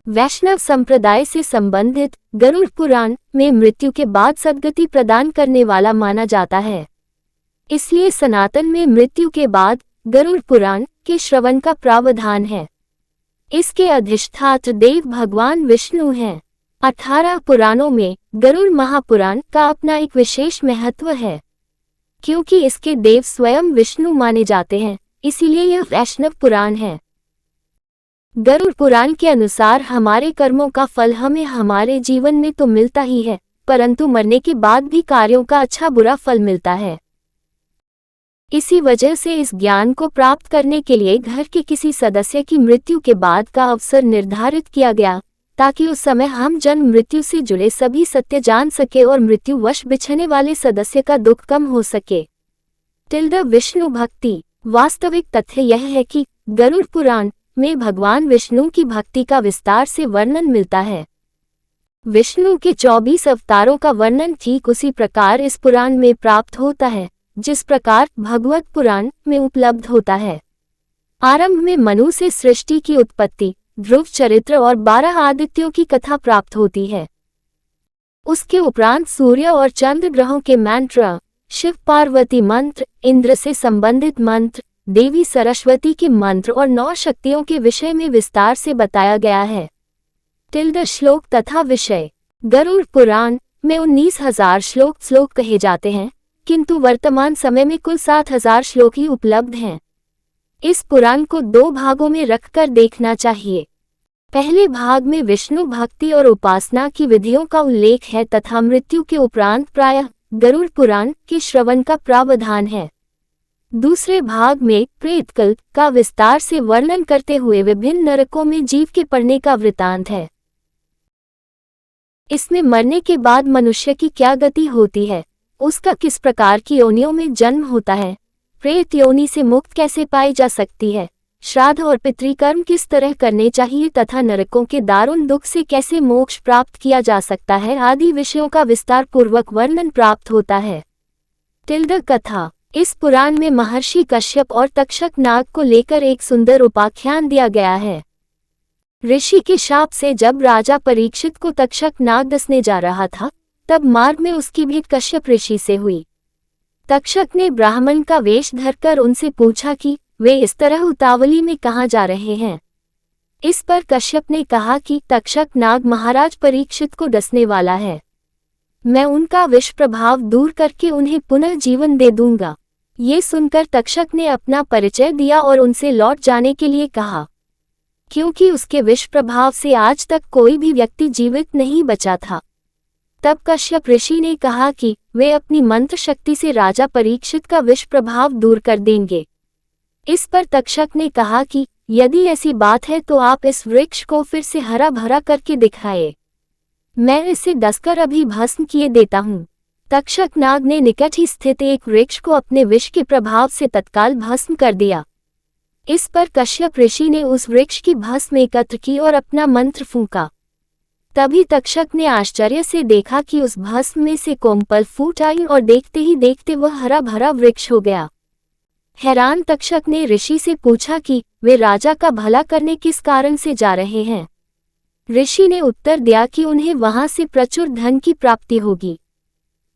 वैष्णव संप्रदाय से संबंधित गरुड़ पुराण में मृत्यु के बाद सद्गति प्रदान करने वाला माना जाता है। इसलिए सनातन में मृत्यु के बाद गरुड़ पुराण के श्रवण का प्रावधान है। इसके अधिष्ठात्र देव भगवान विष्णु हैं। 18 पुराणों में गरुड़ महापुराण का अपना एक विशेष महत्व है। क्योंकि इसके देव स्वयं विष्णु माने जाते हैं, इसीलिए यह वैष्णव पुराण है। गरुड़ पुराण के अनुसार हमारे कर्मों का फल हमें हमारे जीवन में तो मिलता ही है, परंतु मरने के बाद भी कार्यों का अच्छा बुरा फल मिलता है। इसी वजह से इस ज्ञान को प्राप्त करने के लिए घर के किसी सदस्य की मृत्यु के बाद का अवसर निर्धारित किया गया, ताकि उस समय हम जन्म मृत्यु से जुड़े सभी सत्य जान सके और मृत्युवश बिछने वाले सदस्य का दुख कम हो सके। विष्णु भक्ति। वास्तविक तथ्य यह है कि गरुड़ पुराण में भगवान विष्णु की भक्ति का विस्तार से वर्णन मिलता है। विष्णु के 24 अवतारों का वर्णन ठीक उसी प्रकार इस पुराण में प्राप्त होता है, जिस प्रकार भगवत पुराण में उपलब्ध होता है। आरंभ में मनु से सृष्टि की उत्पत्ति, ध्रुव चरित्र और 12 आदित्यों की कथा प्राप्त होती है। उसके उपरांत सूर्य और चंद्र ग्रहों के मंत्र, शिव पार्वती मंत्र, इंद्र से संबंधित मंत्र, देवी सरस्वती के मंत्र और 9 शक्तियों के विषय में विस्तार से बताया गया है। श्लोक तथा विषय। गरुड़ पुराण में 19,000 श्लोक कहे जाते हैं, किंतु वर्तमान समय में कुल 7,000 श्लोक ही उपलब्ध हैं। इस पुराण को 2 भागों में रखकर देखना चाहिए। पहले भाग में विष्णु भक्ति और उपासना की विधियों का उल्लेख है तथा मृत्यु के उपरांत प्रायः गरुड़ पुराण के श्रवण का प्रावधान है। दूसरे भाग में प्रेतकल्प का विस्तार से वर्णन करते हुए विभिन्न नरकों में जीव के पड़ने का वृतांत है। इसमें मरने के बाद मनुष्य की क्या गति होती है, उसका किस प्रकार की योनियों में जन्म होता है, प्रेत योनि से मुक्त कैसे पाई जा सकती है, श्राद्ध और पितृकर्म किस तरह करने चाहिए तथा नरकों के दारुण दुख से कैसे मोक्ष प्राप्त किया जा सकता है आदि विषयों का विस्तार पूर्वक वर्णन प्राप्त होता है। कथा। इस पुराण में महर्षि कश्यप और तक्षक नाग को लेकर एक सुंदर उपाख्यान दिया गया है। ऋषि के शाप से जब राजा परीक्षित को तक्षक नाग डसने जा रहा था, तब मार्ग में उसकी भेंट कश्यप ऋषि से हुई। तक्षक ने ब्राह्मण का वेश धरकर उनसे पूछा कि वे इस तरह उतावली में कहाँ जा रहे हैं। इस पर कश्यप ने कहा कि तक्षक नाग महाराज परीक्षित को डसने वाला है। मैं उनका विष प्रभाव दूर करके उन्हें पुनः जीवन दे दूंगा। ये सुनकर तक्षक ने अपना परिचय दिया और उनसे लौट जाने के लिए कहा, क्योंकि उसके विष प्रभाव से आज तक कोई भी व्यक्ति जीवित नहीं बचा था। तब कश्यप ऋषि ने कहा कि वे अपनी मंत्र शक्ति से राजा परीक्षित का विष प्रभाव दूर कर देंगे। इस पर तक्षक ने कहा कि यदि ऐसी बात है तो आप इस वृक्ष को फिर से हरा भरा करके दिखाए, मैं इसे डसकर अभी भस्म किए देता हूँ। तक्षक नाग ने निकट ही स्थित एक वृक्ष को अपने विष के प्रभाव से तत्काल भस्म कर दिया। इस पर कश्यप ऋषि ने उस वृक्ष की भस्म एकत्र की और अपना मंत्र फूंका। तभी तक्षक ने आश्चर्य से देखा कि उस भस्म में से कोमपल फूट आई और देखते ही देखते वह हरा भरा वृक्ष हो गया। हैरान तक्षक ने ऋषि से पूछा कि वे राजा का भला करने किस कारण से जा रहे हैं। ऋषि ने उत्तर दिया कि उन्हें वहां से प्रचुर धन की प्राप्ति होगी।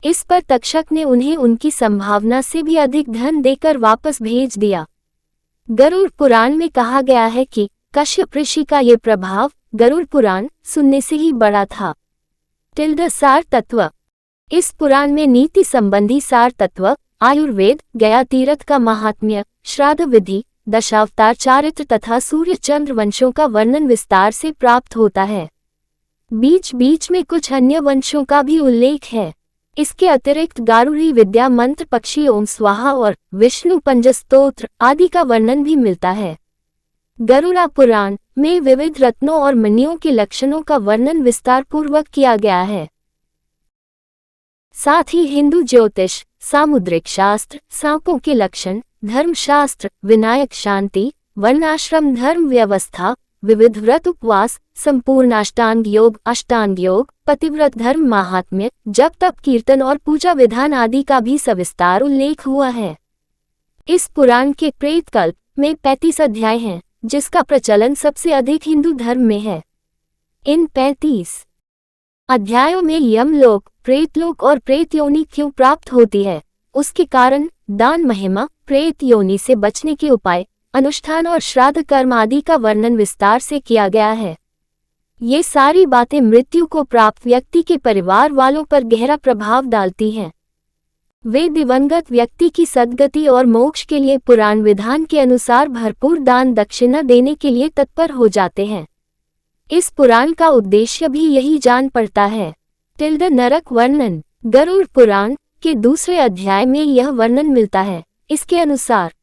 इस पर तक्षक ने उन्हें उनकी संभावना से भी अधिक धन देकर वापस भेज दिया। गरुड़ पुराण में कहा गया है कि कश्यप ऋषि का ये प्रभाव गरुड़ पुराण सुनने से ही बड़ा था। सार तत्व। इस पुराण में नीति संबंधी सार तत्व, आयुर्वेद, गया तीर्थ का महात्म्य, श्राद्ध विधि, दशावतार चारित्र तथा सूर्य चंद्र वंशों का वर्णन विस्तार से प्राप्त होता है। बीच बीच में कुछ अन्य वंशों का भी उल्लेख है। इसके अतिरिक्त गारुड़ी विद्या मंत्र, पक्षी ओम स्वाहा और विष्णु पंजस्तोत्र आदि का वर्णन भी मिलता है। गरुड़ा पुराण में विविध रत्नों और मणियों के लक्षणों का वर्णन विस्तार पूर्वक किया गया है। साथ ही हिंदू ज्योतिष, सामुद्रिक शास्त्र, सांपों के लक्षण, धर्मशास्त्र, विनायक शांति, वर्णाश्रम धर्म व्यवस्था, विविध व्रत उपवास, संपूर्ण अष्टांग योग, पतिव्रत धर्म महात्म्य, जप तप कीर्तन और पूजा विधान आदि का भी सविस्तार उल्लेख हुआ है। इस पुराण के प्रेतकल्प में 35 अध्याय हैं, जिसका प्रचलन सबसे अधिक हिंदू धर्म में है। इन 35 अध्यायों में यमलोक, प्रेतलोक और प्रेत योनि क्यों प्राप्त होती है, उसके कारण, दान महिमा, प्रेत योनि से बचने के उपाय, अनुष्ठान और श्राद्ध कर्म आदि का वर्णन विस्तार से किया गया है। ये सारी बातें मृत्यु को प्राप्त व्यक्ति के परिवार वालों पर गहरा प्रभाव डालती हैं। वे दिवंगत व्यक्ति की सद्गति और मोक्ष के लिए पुराण विधान के अनुसार भरपूर दान दक्षिणा देने के लिए तत्पर हो जाते हैं। इस पुराण का उद्देश्य भी यही जान पड़ता है। नरक वर्णन, गरुड़ पुराण के दूसरे अध्याय में यह वर्णन मिलता है। इसके अनुसार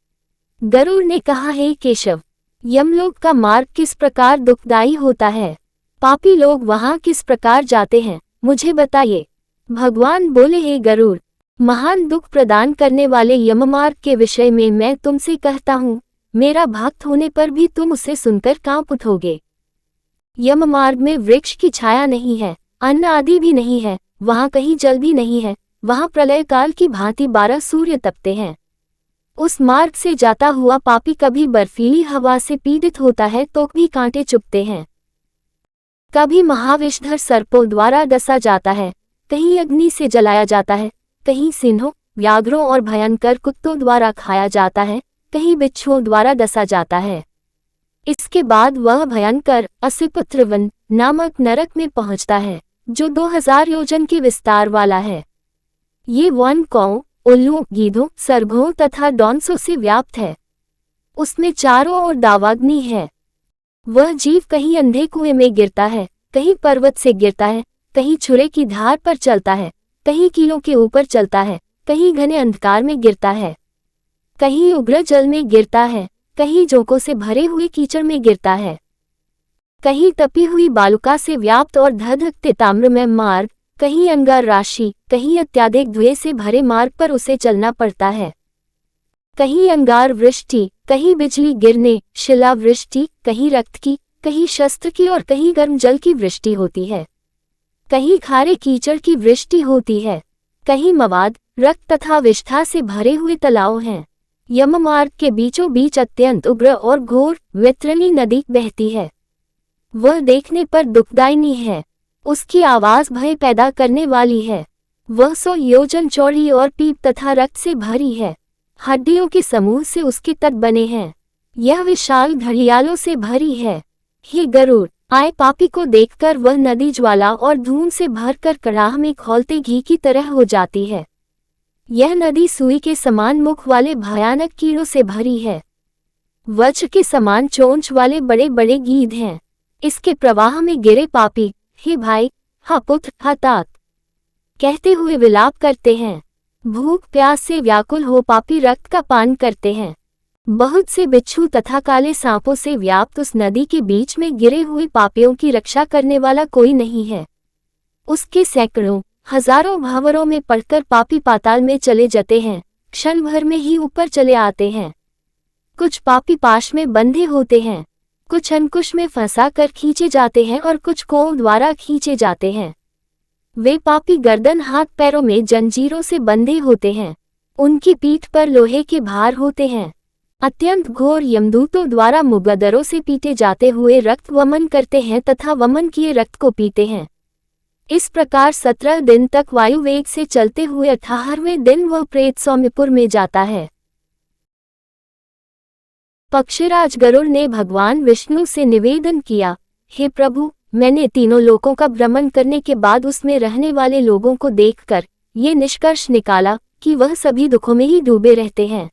गरुड़ ने कहा, हे केशव, यमलोक का मार्ग किस प्रकार दुखदायी होता है, पापी लोग वहां किस प्रकार जाते हैं, मुझे बताइए। भगवान बोले, हे गरुड़, महान दुख प्रदान करने वाले यममार्ग के विषय में मैं तुमसे कहता हूँ, मेरा भक्त होने पर भी तुम उसे सुनकर कांप उठोगे। यममार्ग में वृक्ष की छाया नहीं है, अन्न आदि भी नहीं है, वहां कहीं जल भी नहीं है, वहां प्रलय काल की भांति 12 सूर्य तपते हैं। उस मार्ग से जाता हुआ पापी कभी बर्फीली हवा से पीड़ित होता है तो भी कांटे चुभते हैं, कभी महाविषधर सर्पों द्वारा डसा जाता है, कहीं अग्नि से जलाया जाता है, कहीं सिंहों, व्याघ्रों और भयंकर कुत्तों द्वारा खाया जाता है, कहीं बिच्छुओं द्वारा डसा जाता है। इसके बाद वह भयंकर असिपुत्रवन नामक नरक में पहुंचता है, जो 2000 योजन के विस्तार वाला है। ये वन कौओं, उल्लुओं, गीधों, सर्गों तथा डॉन्सों से व्याप्त है। उसमें चारों ओर दावाग्नि है। वह जीव कहीं अंधे कुएं में गिरता है, कहीं पर्वत से गिरता है, कहीं छुरे की धार पर चलता है, कहीं कीलों के ऊपर चलता है, कहीं घने अंधकार में गिरता है, कहीं उग्र जल में गिरता है, कहीं जोंकों से भरे हुए कीचड़ में गिरता है, कहीं तपी हुई बालुका से व्याप्त और धधकते ताम्रमय मार्ग, कहीं अंगार राशि, कहीं अत्याधिक धुएं से भरे मार्ग पर उसे चलना पड़ता है। कहीं अंगार वृष्टि, कहीं बिजली गिरने, शिला वृष्टि, कहीं रक्त की, कहीं शस्त्र की और कहीं गर्म जल की वृष्टि होती है, कहीं खारे कीचड़ की वृष्टि होती है, कहीं मवाद, रक्त तथा विष्ठा से भरे हुए तालाब हैं। यममार्ग के बीचों बीच अत्यंत उग्र और घोर वैतरणी नदी बहती है। वह देखने पर दुखदायिनी है, उसकी आवाज भय पैदा करने वाली है। वह 100 योजन चौड़ी और पीप तथा रक्त से भरी है। हड्डियों के समूह से उसके तट बने हैं। यह विशाल घड़ियालों से भरी है। हे गरुड़, आए पापी को देखकर वह नदी ज्वाला और धूम से भरकर कड़ाह में खौलते घी की तरह हो जाती है। यह नदी सुई के समान मुख वाले भयानक कीड़ों से भरी है। वज्र के समान चोंच वाले बड़े बड़े गीध हैं। इसके प्रवाह में गिरे पापी, हे भाई, हा पुत्र, हा तात, कहते हुए विलाप करते हैं। भूख प्यास से व्याकुल हो पापी रक्त का पान करते हैं। बहुत से बिच्छू तथा काले सांपों से व्याप्त उस नदी के बीच में गिरे हुए पापियों की रक्षा करने वाला कोई नहीं है। उसके सैकड़ों हजारों भंवरों में पड़कर पापी पाताल में चले जाते हैं, क्षण भर में ही ऊपर चले आते हैं। कुछ पापी पाश में बंधे होते हैं, कुछ अंकुश में फंसा कर खींचे जाते हैं और कुछ कों द्वारा खींचे जाते हैं। वे पापी गर्दन हाथ पैरों में जंजीरों से बंधे होते हैं। उनकी पीठ पर लोहे के भार होते हैं। अत्यंत घोर यमदूतों द्वारा मुगदरों से पीटे जाते हुए रक्त वमन करते हैं तथा वमन किए रक्त को पीते हैं। इस प्रकार 17 दिन तक वायु वेग से चलते हुए 18वें दिन वह प्रेत सौम्यपुर में जाता है। पक्षीराज गरुड़ ने भगवान विष्णु से निवेदन किया, हे प्रभु, मैंने तीनों लोकों का भ्रमण करने के बाद उसमें रहने वाले लोगों को देखकर ये निष्कर्ष निकाला कि वह सभी दुखों में ही डूबे रहते हैं।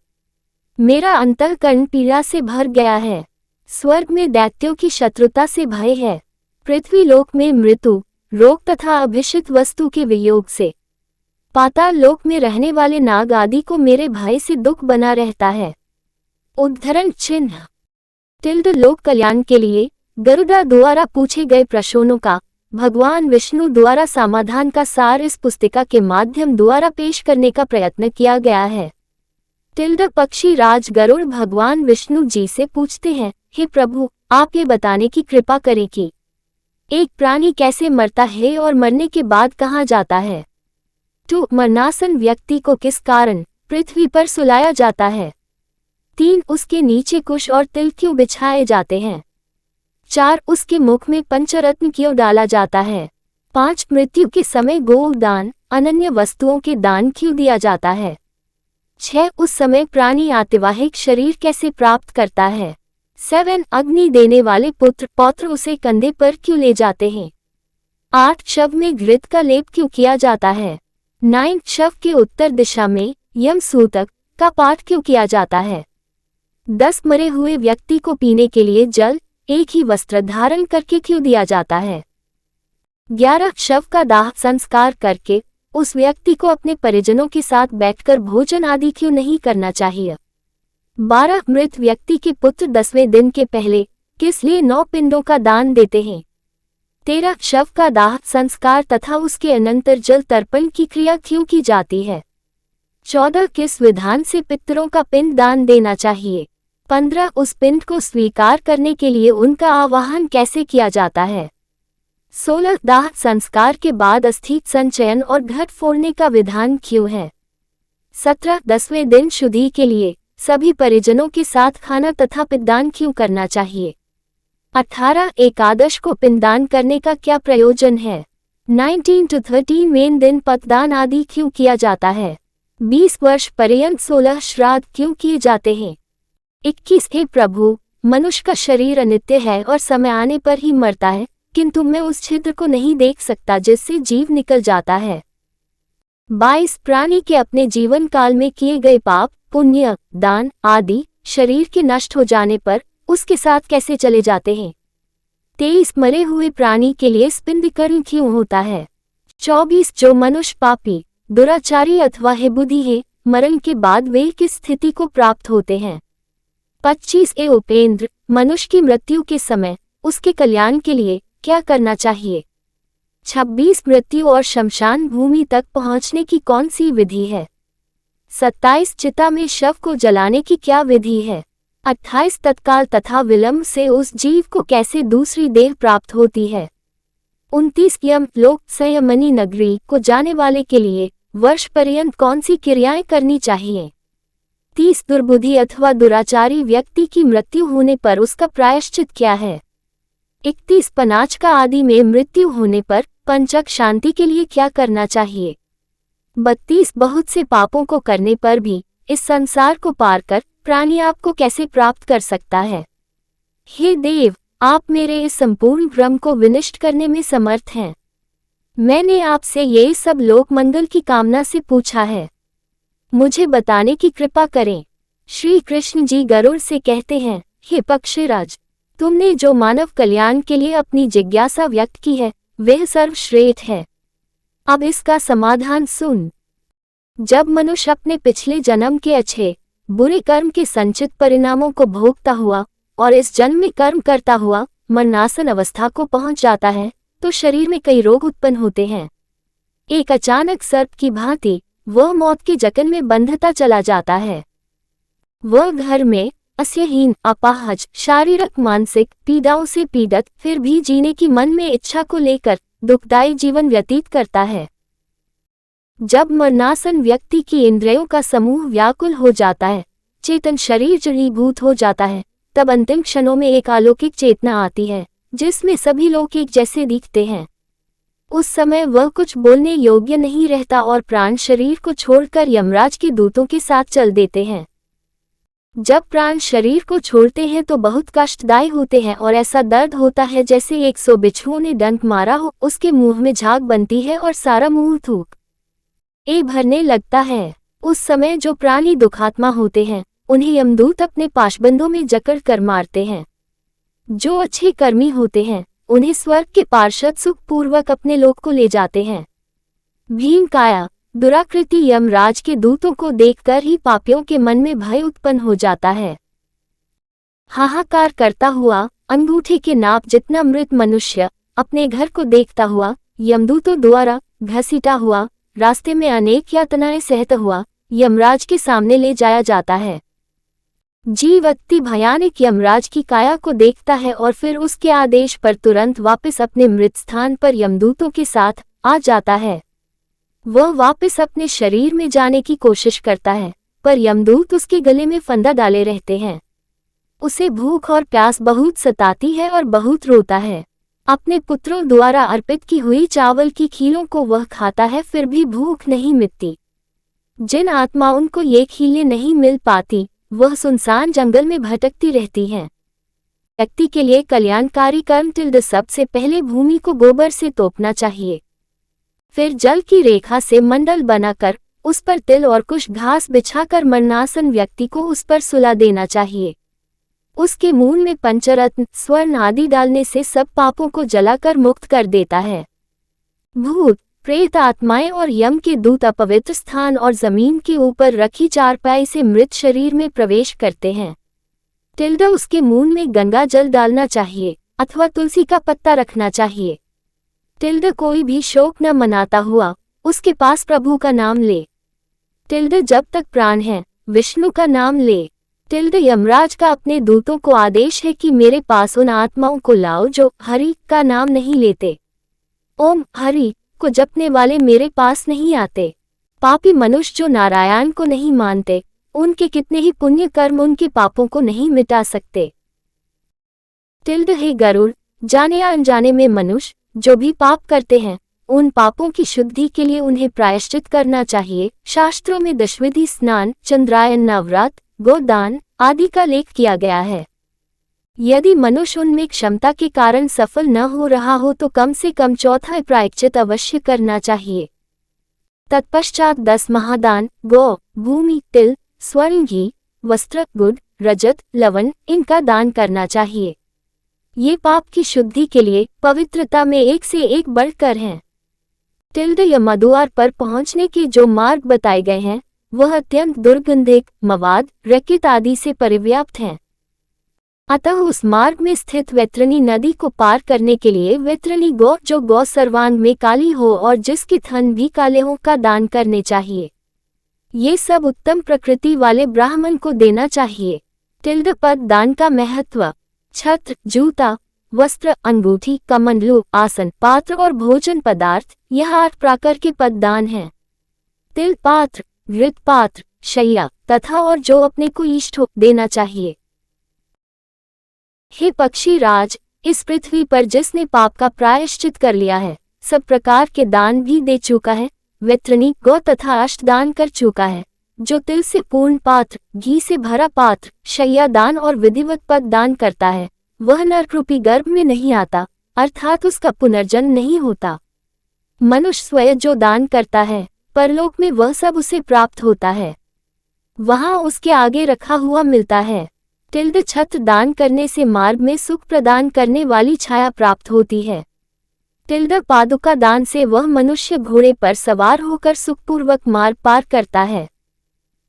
मेरा अंतःकरण पीड़ा से भर गया है। स्वर्ग में दैत्यों की शत्रुता से भय है। पृथ्वी लोक में मृत्यु, रोग तथा अभिषिक्त वस्तु के वियोग से, पाताल लोक में रहने वाले नाग आदि को मेरे भय से दुख बना रहता है। उद्धरण चिन्ह लोक कल्याण के लिए गरुड़ा द्वारा पूछे गए प्रश्नों का भगवान विष्णु द्वारा समाधान का सार इस पुस्तिका के माध्यम द्वारा पेश करने का प्रयत्न किया गया है। पक्षी राज गरुड़ भगवान विष्णु जी से पूछते हैं, हे प्रभु, आप ये बताने की कृपा करें कि एक प्राणी कैसे मरता है और मरने के बाद कहाँ जाता है। मरनासन व्यक्ति को किस कारण पृथ्वी पर सुलाया जाता है। 3 उसके नीचे कुश और तिल क्यों बिछाए जाते हैं। 4. उसके मुख में पंचरत्न क्यों डाला जाता है? 5. मृत्यु के समय गोदान, अनन्य वस्तुओं के दान क्यों दिया जाता है? 6. उस समय प्राणी आतिवाहिक शरीर कैसे प्राप्त करता है? 7. अग्नि देने वाले पुत्र पौत्र उसे कंधे पर क्यों ले जाते हैं? 8. शव में घृत का लेप क्यों किया जाता है? 9. शव के उत्तर दिशा में यम सूतक का पाठ क्यों किया जाता है? 10. मरे हुए व्यक्ति को पीने के लिए जल एक ही वस्त्र धारण करके क्यों दिया जाता है? 11. शव का दाह संस्कार करके उस व्यक्ति को अपने परिजनों के साथ बैठकर भोजन आदि क्यों नहीं करना चाहिए? 12. मृत व्यक्ति के पुत्र 10वें दिन के पहले किस लिए 9 पिंडों का दान देते हैं? 13. शव का दाह संस्कार तथा उसके अनंतर जल तर्पण की क्रिया क्यों की जाती है? 14. किस विधान से पितरों का पिंड दान देना चाहिए? 15. उस पिंड को स्वीकार करने के लिए उनका आवाहन कैसे किया जाता है? 16. दाह संस्कार के बाद अस्थि संचयन और घट फोड़ने का विधान क्यों है? 17. 10वें दिन शुद्धि के लिए सभी परिजनों के साथ खाना तथा पिंडदान क्यों करना चाहिए? 18. एकादश को पिंडदान करने का क्या प्रयोजन है? 19 to 13वें दिन पतदान आदि क्यों किया जाता है? 20 वर्ष पर्यंत 16 श्राद्ध क्यों किए जाते हैं? 21. हे प्रभु, मनुष्य का शरीर अनित्य है और समय आने पर ही मरता है, किंतु मैं उस छिद्र को नहीं देख सकता जिससे जीव निकल जाता है। 22. प्राणी के अपने जीवन काल में किए गए पाप, पुण्य, दान आदि शरीर के नष्ट हो जाने पर उसके साथ कैसे चले जाते हैं? 23. मरे हुए प्राणी के लिए स्पिंडीकरण क्यों होता है? 24. जो मनुष्य पापी, दुराचारी अथवा है बुद्धि है, मरण के बाद वे किस स्थिति को प्राप्त होते हैं? 25. ए उपेंद्र, मनुष्य की मृत्यु के समय उसके कल्याण के लिए क्या करना चाहिए? 26. मृत्यु और शमशान भूमि तक पहुंचने की कौन सी विधि है? 27. चिता में शव को जलाने की क्या विधि है? 28. तत्काल तथा विलंब से उस जीव को कैसे दूसरी देह प्राप्त होती है? 29. यम लोक संयमनी नगरी को जाने वाले के लिए वर्ष पर्यंत कौन सी क्रियाएं करनी चाहिए? 30. दुर्बुद्धि अथवा दुराचारी व्यक्ति की मृत्यु होने पर उसका प्रायश्चित क्या है? 31. पनाच का आदि में मृत्यु होने पर पंचक शांति के लिए क्या करना चाहिए? 32. बहुत से पापों को करने पर भी इस संसार को पार कर प्राणी आपको कैसे प्राप्त कर सकता है? हे देव, आप मेरे इस संपूर्ण भ्रम को विनष्ट करने में समर्थ हैं। मैंने आपसे ये सब लोक मंगल की कामना से पूछा है, मुझे बताने की कृपा करें। श्री कृष्ण जी गरुड़ से कहते हैं, हे पक्षीराज, तुमने जो मानव कल्याण के लिए अपनी जिज्ञासा व्यक्त की है वह सर्वश्रेष्ठ है। अब इसका समाधान सुन। जब मनुष्य अपने पिछले जन्म के अच्छे बुरे कर्म के संचित परिणामों को भोगता हुआ और इस जन्म में कर्म करता हुआ मरणासन अवस्था को पहुंच जाता है तो शरीर में कई रोग उत्पन्न होते हैं। एक अचानक सर्प की भांति वह मौत के जकन में बंधता चला जाता है। वह घर में अस्यहीन, अपाहज, शारीरिक मानसिक पीड़ाओं से पीड़ित फिर भी जीने की मन में इच्छा को लेकर दुखदायी जीवन व्यतीत करता है। जब मरणासन व्यक्ति की इंद्रियों का समूह व्याकुल हो जाता है, चेतन शरीर जड़ीभूत हो जाता है, तब अंतिम क्षणों में एक अलौकिक चेतना आती है जिसमें सभी लोग एक जैसे दिखते हैं। उस समय वह कुछ बोलने योग्य नहीं रहता और प्राण शरीर को छोड़कर यमराज के दूतों के साथ चल देते हैं। जब प्राण शरीर को छोड़ते हैं तो बहुत कष्टदायी होते हैं और ऐसा दर्द होता है जैसे 100 बिच्छुओं ने डंक मारा हो। उसके मुंह में झाग बनती है और सारा मुंह थूक भरने लगता है। उस समय जो प्राणी दुखात्मा होते हैं उन्हें यमदूत अपने पाशबंधों में जकड़ कर मारते हैं। जो अच्छे कर्मी होते हैं उन्हें स्वर्ग के पार्षद सुखपूर्वक अपने लोक को ले जाते हैं। भीमकाया दुराकृति यमराज के दूतों को देखकर ही पापियों के मन में भय उत्पन्न हो जाता है। हाहाकार करता हुआ अंगूठे के नाप जितना मृत मनुष्य अपने घर को देखता हुआ यमदूतों द्वारा घसीटा हुआ रास्ते में अनेक यातनाएं सहता हुआ यमराज के सामने ले जाया जाता है। जीव अति भयानक यमराज की काया को देखता है और फिर उसके आदेश पर तुरंत वापस अपने मृत स्थान पर यमदूतों के साथ आ जाता है। वह वापस अपने शरीर में जाने की कोशिश करता है पर यमदूत उसके गले में फंदा डाले रहते हैं। उसे भूख और प्यास बहुत सताती है और बहुत रोता है। अपने पुत्रों द्वारा अर्पित की हुई चावल की खीलों को वह खाता है, फिर भी भूख नहीं मिटती। जिन आत्माओं को ये खीलें नहीं मिल पाती, वह सुनसान जंगल में भटकती रहती हैं। व्यक्ति के लिए कल्याणकारी कर्म सबसे पहले भूमि को गोबर से तोपना चाहिए, फिर जल की रेखा से मंडल बनाकर उस पर तिल और कुछ घास बिछाकर मरणासन व्यक्ति को उस पर सुला देना चाहिए। उसके मूल में पंचरत्न, स्वर्ण आदि डालने से सब पापों को जलाकर मुक्त कर देता है। भूत, प्रेत आत्माएं और यम के दूत अपवित्र स्थान और जमीन के ऊपर रखी चारपाई से मृत शरीर में प्रवेश करते हैं। उसके मूल में गंगा जल डालना चाहिए अथवा तुलसी का पत्ता रखना चाहिए। कोई भी शोक न मनाता हुआ उसके पास प्रभु का नाम ले। जब तक प्राण है विष्णु का नाम ले। यमराज का अपने दूतों को आदेश है कि मेरे पास उन आत्माओं को लाओ जो हरि का नाम नहीं लेते। ओम हरि को जपने वाले मेरे पास नहीं आते। पापी मनुष्य जो नारायण को नहीं मानते, उनके कितने ही पुण्य कर्म उनके पापों को नहीं मिटा सकते। हे गरुड़, जाने या अनजाने में मनुष्य जो भी पाप करते हैं, उन पापों की शुद्धि के लिए उन्हें प्रायश्चित करना चाहिए। शास्त्रों में दशविधि स्नान, चंद्रायन, नवरात, गोदान आदि का लेख किया गया है। यदि मनुष्य उनमें क्षमता के कारण सफल न हो रहा हो तो कम से कम चौथा प्रायश्चित अवश्य करना चाहिए। तत्पश्चात 10 महादान, गौ, भूमि, तिल, स्वर्ण, घी, वस्त्र, गुड़, रजत, लवण इनका दान करना चाहिए। ये पाप की शुद्धि के लिए पवित्रता में एक से एक बढ़कर हैं। यमद्वार पर पहुंचने के जो मार्ग बताए गए हैं वह अत्यंत दुर्गंधिक, मवाद, रकित आदि से परिव्याप्त हैं। अतः उस मार्ग में स्थित वैतरणी नदी को पार करने के लिए वैतरणी गौ जो गौ सर्वांग में काली हो और जिसके थन भी काले हों का दान करने चाहिए। ये सब उत्तम प्रकृति वाले ब्राह्मण को देना चाहिए। पद दान का महत्व। छत्र, जूता, वस्त्र, अंगूठी, कमंडलू, आसन, पात्र और भोजन पदार्थ, यह 8 प्रकार के पद दान हैं। तिल पात्र, घृत पात्र, शैया तथा और जो अपने को इष्ट हो देना चाहिए। हे पक्षी राज, इस पृथ्वी पर जिसने पाप का प्रायश्चित कर लिया है, सब प्रकार के दान भी दे चुका है, वैतरणी गौ तथा अष्टदान कर चुका है। जो तिल से पूर्ण पात्र, घी से भरा पात्र, शैया दान और विधिवत पद दान करता है, वह नरकरूपी गर्भ में नहीं आता, अर्थात उसका पुनर्जन्म नहीं होता। मनुष्य स्वयं जो दान करता है, परलोक में वह सब उसे प्राप्त होता है, वहां उसके आगे रखा हुआ मिलता है। छत्र दान करने से मार्ग में सुख प्रदान करने वाली छाया प्राप्त होती है। पादुका दान से वह मनुष्य घोड़े पर सवार होकर सुखपूर्वक मार्ग पार करता है।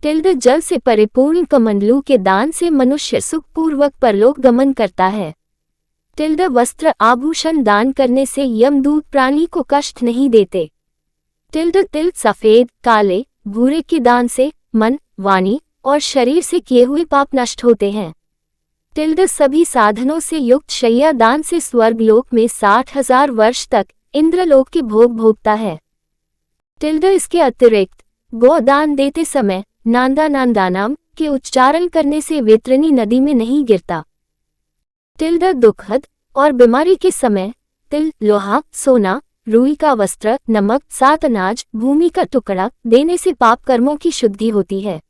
जल से परिपूर्ण कमंडलू के दान से मनुष्य सुखपूर्वक परलोक गमन करता है। वस्त्र आभूषण दान करने से यमदूत प्राणी को कष्ट नहीं देते। तिल सफेद, काले, भूरे के दान से मन, वाणी और शरीर से किए हुए पाप नष्ट होते हैं। सभी साधनों से युक्त शैया दान से स्वर्गलोक में 60,000 वर्ष तक इंद्रलोक के भोग भोगता है। इसके अतिरिक्त गोदान देते समय नांदानाम के उच्चारण करने से वैतरणी नदी में नहीं गिरता। दुखद और बीमारी के समय तिल, लोहा, सोना, रुई का वस्त्र, नमक, 7 अनाज, भूमि का टुकड़ा देने से पाप कर्मों की शुद्धि होती है।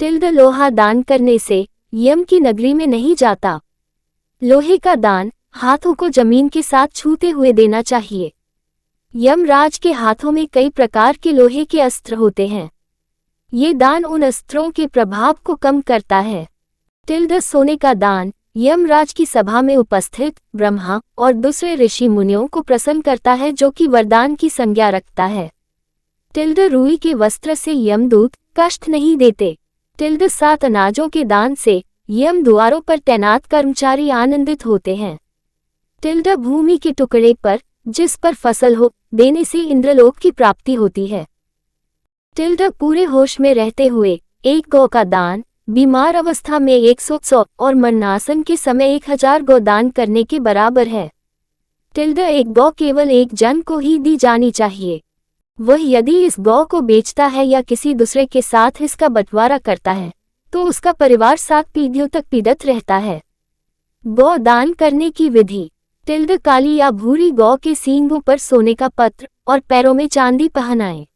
लोहा दान करने से यम की नगरी में नहीं जाता। लोहे का दान हाथों को जमीन के साथ छूते हुए देना चाहिए। यमराज के हाथों में कई प्रकार के लोहे के अस्त्र होते हैं। ये दान उन अस्त्रों के प्रभाव को कम करता है। सोने का दान यमराज की सभा में उपस्थित ब्रह्मा और दूसरे ऋषि मुनियों को प्रसन्न करता है, जो कि वरदान की संज्ञा रखता है। रुई के वस्त्र से यमदूत कष्ट नहीं देते। 7 अनाजों के दान से यम द्वारों पर तैनात कर्मचारी आनंदित होते हैं। भूमि के टुकड़े पर जिस पर फसल हो देने से इंद्रलोक की प्राप्ति होती है। पूरे होश में रहते हुए 1 गौ का दान, बीमार अवस्था में 100 और मरणासन के समय 1000 गौ दान करने के बराबर है। 1 गौ केवल एक जन को ही दी जानी चाहिए। वह यदि इस गौ को बेचता है या किसी दूसरे के साथ इसका बंटवारा करता है तो उसका परिवार 7 पीढ़ियों तक पीड़ित रहता है। गौ दान करने की विधि। काली या भूरी गौ के सींगों पर सोने का पत्र और पैरों में चांदी पहनाएं।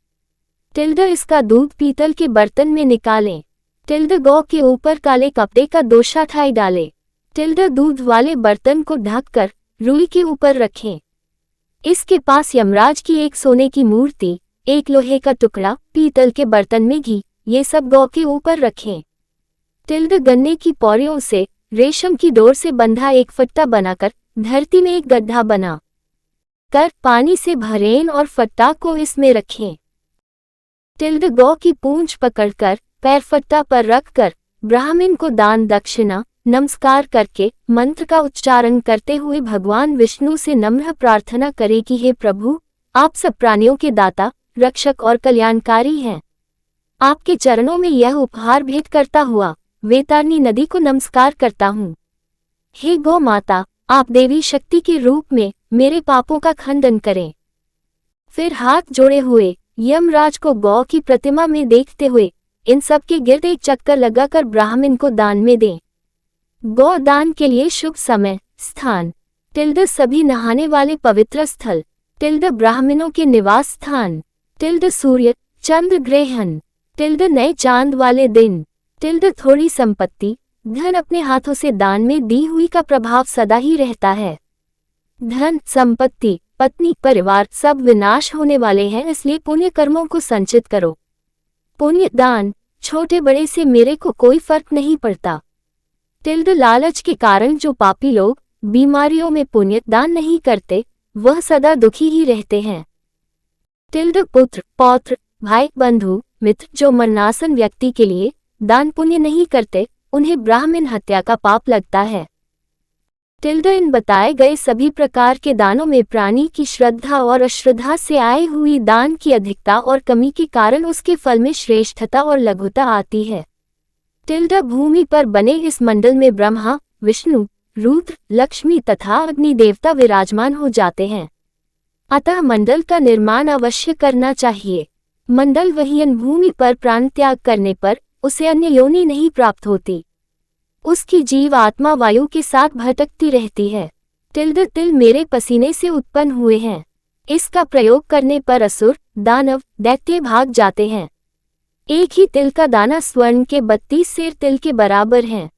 इसका दूध पीतल के बर्तन में निकालें। गौ के ऊपर काले कपड़े का दोशा ठाई डालें। दूध वाले बर्तन को ढककर रुई के ऊपर रखें। इसके पास यमराज की एक सोने की मूर्ति, एक लोहे का टुकड़ा, पीतल के बर्तन में घी, ये सब गौ के ऊपर रखें। गन्ने की पौड़ियों से रेशम की डोर से बंधा एक फट्टा बनाकर धरती में एक गड्ढा बना कर पानी से भरें और फट्टा को इसमें रखें। गौ की पूंछ पकड़कर पैर फट्टा पर रखकर ब्राह्मण को दान दक्षिणा नमस्कार करके मंत्र का उच्चारण करते हुए भगवान विष्णु से नम्र प्रार्थना करे कि हे प्रभु, आप सब प्राणियों के दाता, रक्षक और कल्याणकारी हैं। आपके चरणों में यह उपहार भेंट करता हुआ वैतरणी नदी को नमस्कार करता हूँ। हे गौ माता, आप देवी शक्ति के रूप में मेरे पापों का खंडन करें। फिर हाथ जोड़े हुए यमराज को गौ की प्रतिमा में देखते हुए इन सब के गिर्द एक चक्कर लगाकर ब्राह्मण को दान में दें। गौ दान के लिए शुभ समय स्थान सभी नहाने वाले पवित्र स्थल ब्राह्मणों के निवास स्थान सूर्य चंद्र ग्रहण नए चांद वाले दिन थोड़ी संपत्ति धन अपने हाथों से दान में दी हुई का प्रभाव सदा ही रहता है। धन संपत्ति पत्नी परिवार सब विनाश होने वाले हैं, इसलिए पुण्य कर्मों को संचित करो। पुण्य दान छोटे बड़े से मेरे को कोई फर्क नहीं पड़ता। लालच के कारण जो पापी लोग बीमारियों में पुण्य दान नहीं करते वह सदा दुखी ही रहते हैं। पुत्र पौत्र भाई बंधु मित्र जो मरणासन व्यक्ति के लिए दान पुण्य नहीं करते उन्हें ब्राह्मण हत्या का पाप लगता है। इन बताए गए सभी प्रकार के दानों में प्राणी की श्रद्धा और अश्रद्धा से आए हुई दान की अधिकता और कमी के कारण उसके फल में श्रेष्ठता और लघुता आती है। भूमि पर बने इस मंडल में ब्रह्मा विष्णु रुद्र लक्ष्मी तथा अग्नि देवता विराजमान हो जाते हैं, अतः मंडल का निर्माण अवश्य करना चाहिए। मंडल वहीन भूमि पर प्राण त्याग करने पर उसे अन्य योनि नहीं प्राप्त होती, उसकी जीव आत्मा वायु के साथ भटकती रहती है। तिल मेरे पसीने से उत्पन्न हुए हैं, इसका प्रयोग करने पर असुर दानव दैत्य भाग जाते हैं। एक ही तिल का दाना स्वर्ण के 32 सेर तिल के बराबर हैं।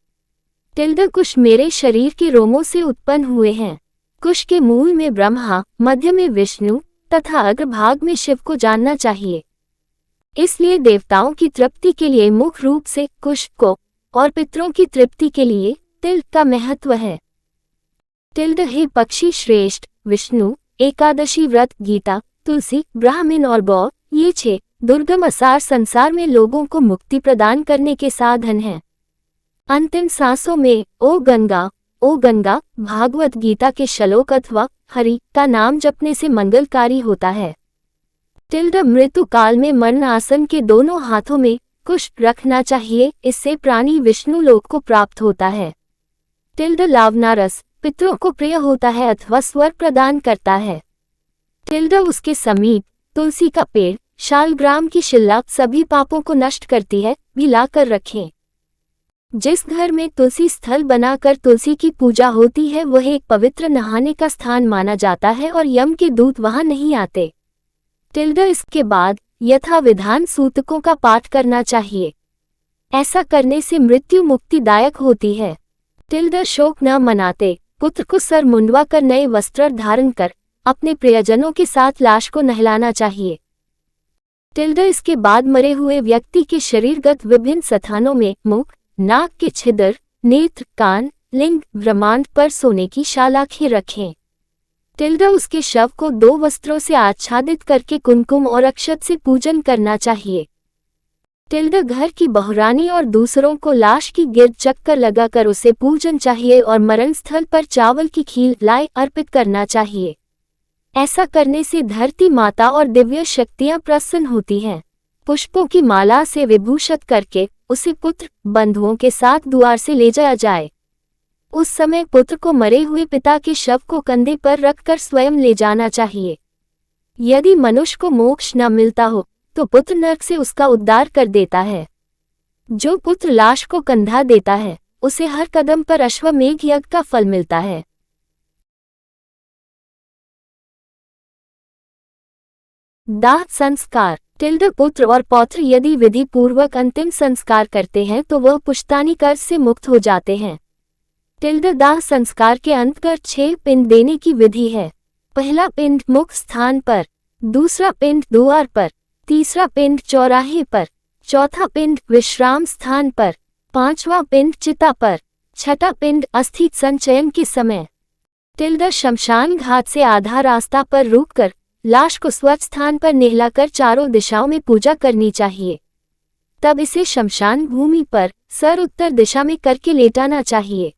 कुश मेरे शरीर के रोमों से उत्पन्न हुए हैं। कुश के मूल में ब्रह्मा, मध्य में विष्णु तथा अग्रभाग में शिव को जानना चाहिए। इसलिए देवताओं की तृप्ति के लिए मुख्य रूप से कुश को और पितरों की तृप्ति के लिए तिल का महत्व है। हे पक्षी श्रेष्ठ विष्णु, एकादशी व्रत, गीता, तुलसी, ब्राह्मण और गौ, ये 6 दुर्गम असार संसार में लोगों को मुक्ति प्रदान करने के साधन हैं। अंतिम सांसों में ओ गंगा भागवत गीता के श्लोक अथवा हरि का नाम जपने से मंगलकारी होता है। मृत्यु काल में मरण आसन के दोनों हाथों में कुश रखना चाहिए, इससे प्राणी विष्णु लोक को प्राप्त होता है। लावना रस पितरों को प्रिय होता है अथवा स्वर्ग प्रदान करता है। उसके समीप तुलसी का पेड़, शालग्राम की शिला सभी पापों को नष्ट करती है, भी लाकर रखें। जिस घर में तुलसी स्थल बनाकर तुलसी की पूजा होती है वह एक पवित्र नहाने का स्थान माना जाता है और यम के दूत वहां नहीं आते। इसके बाद यथा विधान सूतकों का पाठ करना चाहिए, ऐसा करने से मृत्यु मुक्तिदायक होती है। शोक न मनाते पुत्र को सर मुंडवा कर नए वस्त्र धारण कर अपने प्रियजनों के साथ लाश को नहलाना चाहिए। इसके बाद मरे हुए व्यक्ति के शरीरगत विभिन्न स्थानों में मुख, नाक के छिद्र, नेत्र, कान, लिंग, ब्रह्मांड पर सोने की शालाखें रखें। उसके शव को 2 वस्त्रों से आच्छादित करके कुमकुम और अक्षत से पूजन करना चाहिए। घर की बहुरानी और दूसरों को लाश की गिर्द चक्कर लगाकर उसे पूजन चाहिए और मरण स्थल पर चावल की खीर लाए अर्पित करना चाहिए। ऐसा करने से धरती माता और दिव्य शक्तियां प्रसन्न होती हैं। पुष्पों की माला से विभूषित करके उसे पुत्र बंधुओं के साथ द्वार से ले जाया जाए। उस समय पुत्र को मरे हुए पिता के शव को कंधे पर रखकर स्वयं ले जाना चाहिए। यदि मनुष्य को मोक्ष न मिलता हो तो पुत्र नरक से उसका उद्धार कर देता है। जो पुत्र लाश को कंधा देता है उसे हर कदम पर अश्वमेघ यज्ञ का फल मिलता है। दाह संस्कार। पुत्र और पौत्र यदि विधि पूर्वक अंतिम संस्कार करते हैं तो वह पुश्तैनी कर्ज से मुक्त हो जाते हैं। दाह संस्कार के अंतर्गत 6 पिंड देने की विधि है। पहला पिंड मुख्य स्थान पर, दूसरा पिंड द्वार पर, तीसरा पिंड चौराहे पर, चौथा पिंड विश्राम स्थान पर, पांचवा पिंड चिता पर, छठा पिंड अस्थि संचयन के समय। शमशान घाट से आधा रास्ता पर रुककर लाश को स्वच्छ स्थान पर नहलाकर चारों दिशाओं में पूजा करनी चाहिए। तब इसे शमशान भूमि पर सर उत्तर दिशा में करके लेटाना चाहिए।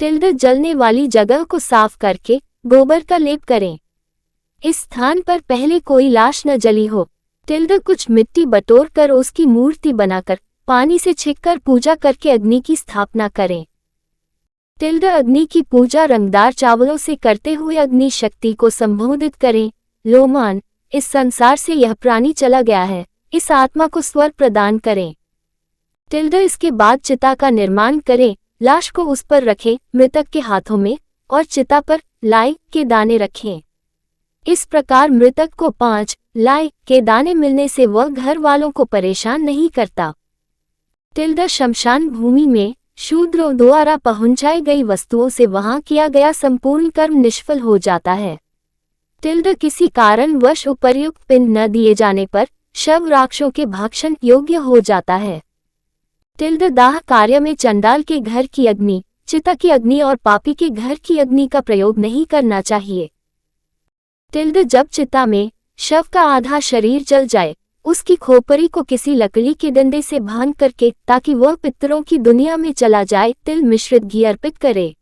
जलने वाली जगह को साफ करके गोबर का लेप करें। इस स्थान पर पहले कोई लाश न जली हो। कुछ मिट्टी बटोर कर उसकी मूर्ति बनाकर पानी से छिककर पूजा करके अग्नि की स्थापना करें। अग्नि की पूजा रंगदार चावलों से करते हुए अग्नि शक्ति को संबोधित करें। लोमान, इस संसार से यह प्राणी चला गया है, इस आत्मा को स्वर्ग प्रदान करें। इसके बाद चिता का निर्माण करें। लाश को उस पर रखें मृतक के हाथों में और चिता पर लाई के दाने रखें। इस प्रकार मृतक को 5 लाई के दाने मिलने से वह घर वालों को परेशान नहीं करता। शमशान भूमि में शूद्रों द्वारा पहुंचाई गई वस्तुओं से वहां किया गया संपूर्ण कर्म निष्फल हो जाता है। किसी कारणवश उपर्युक्त पिंड न दिए जाने पर शव राक्षसों के भक्षण योग्य हो जाता है। दाह कार्य में चंडाल के घर की अग्नि, चिता की अग्नि और पापी के घर की अग्नि का प्रयोग नहीं करना चाहिए। जब चिता में शव का आधा शरीर जल जाए, उसकी खोपड़ी को किसी लकड़ी के डंडे से बांध करके ताकि वह पितरों की दुनिया में चला जाए, तिल मिश्रित घी अर्पित करे।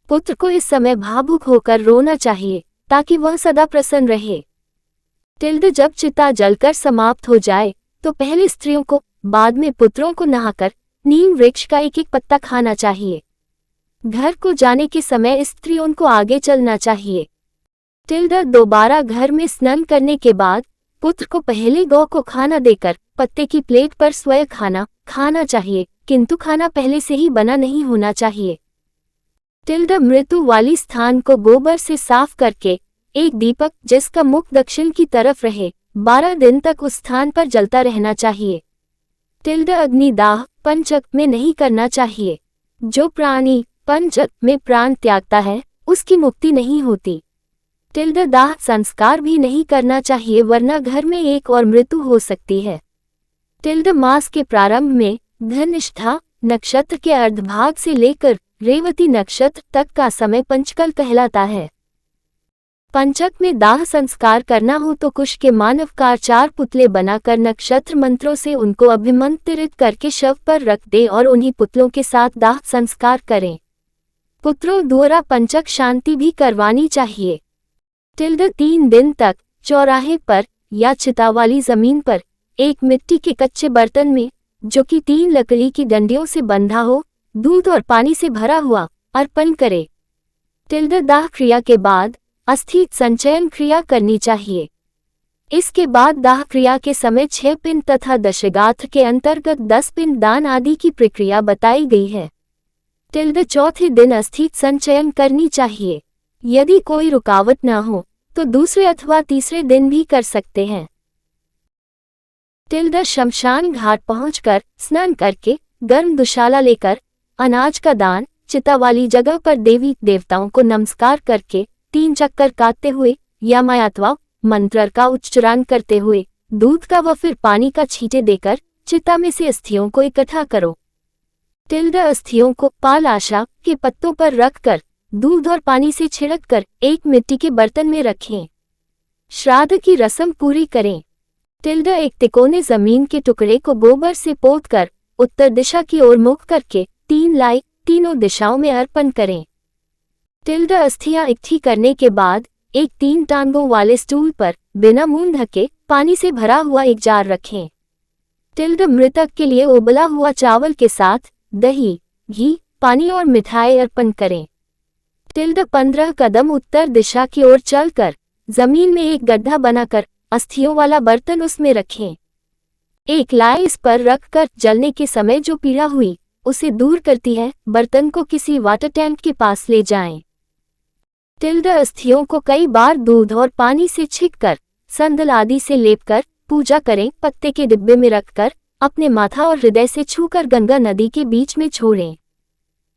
पुत्र को इस समय भावुक होकर रोना चाहिए ताकि वह सदा प्रसन्न रहे। जब चिता जलकर समाप्त हो जाए तो पहले स्त्रियों को, बाद में पुत्रों को नहाकर नीम वृक्ष का एक एक पत्ता खाना चाहिए। घर को जाने के समय स्त्रियों को आगे चलना चाहिए। दोबारा घर में स्नान करने के बाद पुत्र को पहले गौ को खाना देकर पत्ते की प्लेट पर स्वयं खाना चाहिए, किंतु खाना पहले से ही बना नहीं होना चाहिए। मृत्यु वाली स्थान को गोबर से साफ करके एक दीपक जिसका मुख दक्षिण की तरफ रहे 12 दिन तक उस स्थान पर जलता रहना चाहिए। अग्निदाह पंचक में नहीं करना चाहिए। जो प्राणी पंचक में प्राण त्यागता है उसकी मुक्ति नहीं होती। दाह संस्कार भी नहीं करना चाहिए, वरना घर में एक और मृत्यु हो सकती है। मास के प्रारंभ में धनिष्ठा नक्षत्र के अर्धभाग से लेकर रेवती नक्षत्र तक का समय पंचकल कहलाता है। पंचक में दाह संस्कार करना हो तो कुश के मानवकार 4 पुतले बनाकर नक्षत्र मंत्रों से उनको अभिमंत्रित करके शव पर रख दे और उन्हीं पुतलों के साथ दाह संस्कार करें। पुत्रों द्वारा पंचक शांति भी करवानी चाहिए। 3 दिन तक चौराहे पर या चिता वाली जमीन पर एक मिट्टी के कच्चे बर्तन में, जो कि 3 लकड़ी की डंडियों से बंधा हो, दूध और पानी से भरा हुआ अर्पण करे। दाह क्रिया के बाद अस्थि संचयन क्रिया करनी चाहिए। इसके बाद दाह क्रिया के समय 6 पिंड तथा दशगात्र के अंतर्गत 10 पिंड दान आदि की प्रक्रिया बताई गई है। चौथे दिन अस्थि संचयन करनी चाहिए। यदि कोई रुकावट न हो तो दूसरे अथवा तीसरे दिन भी कर सकते हैं। शमशान घाट पहुंचकर स्नान करके गर्म दुशाला लेकर अनाज का दान, चिता वाली जगह पर देवी देवताओं को नमस्कार करके 3 चक्कर काटते हुए या अथवा मंत्र का उच्चारण करते हुए दूध का व फिर पानी का छींटे देकर चिता में से अस्थियों को इकट्ठा करो। अस्थियों को पालाशा के पत्तों पर रखकर दूध और पानी से छिड़ककर एक मिट्टी के बर्तन में रखें। श्राद्ध की रस्म पूरी करें। एक तिकोने जमीन के टुकड़े को गोबर से पोतकर उत्तर दिशा की ओर मुख करके 3 लाई तीनों दिशाओं में अर्पण करें। अस्थियां इकट्ठी करने के बाद एक 3 टांगों वाले स्टूल पर बिना मुंह ढके पानी से भरा हुआ एक जार रखें। मृतक के लिए उबला हुआ चावल के साथ दही, घी, पानी और मिठाई अर्पण करें। 15 कदम उत्तर दिशा की ओर चलकर जमीन में एक गड्ढा बनाकर अस्थियों वाला बर्तन उसमें रखें। एक लाई इस पर रखकर जलने के समय जो पीड़ा हुई उसे दूर करती है। बर्तन को किसी वाटर टैंक के पास ले जाएं। अस्थियों को कई बार दूध और पानी से छिककर, संदल आदि से लेपकर पूजा करें। पत्ते के डिब्बे में रखकर अपने माथा और हृदय से छूकर गंगा नदी के बीच में छोड़ें।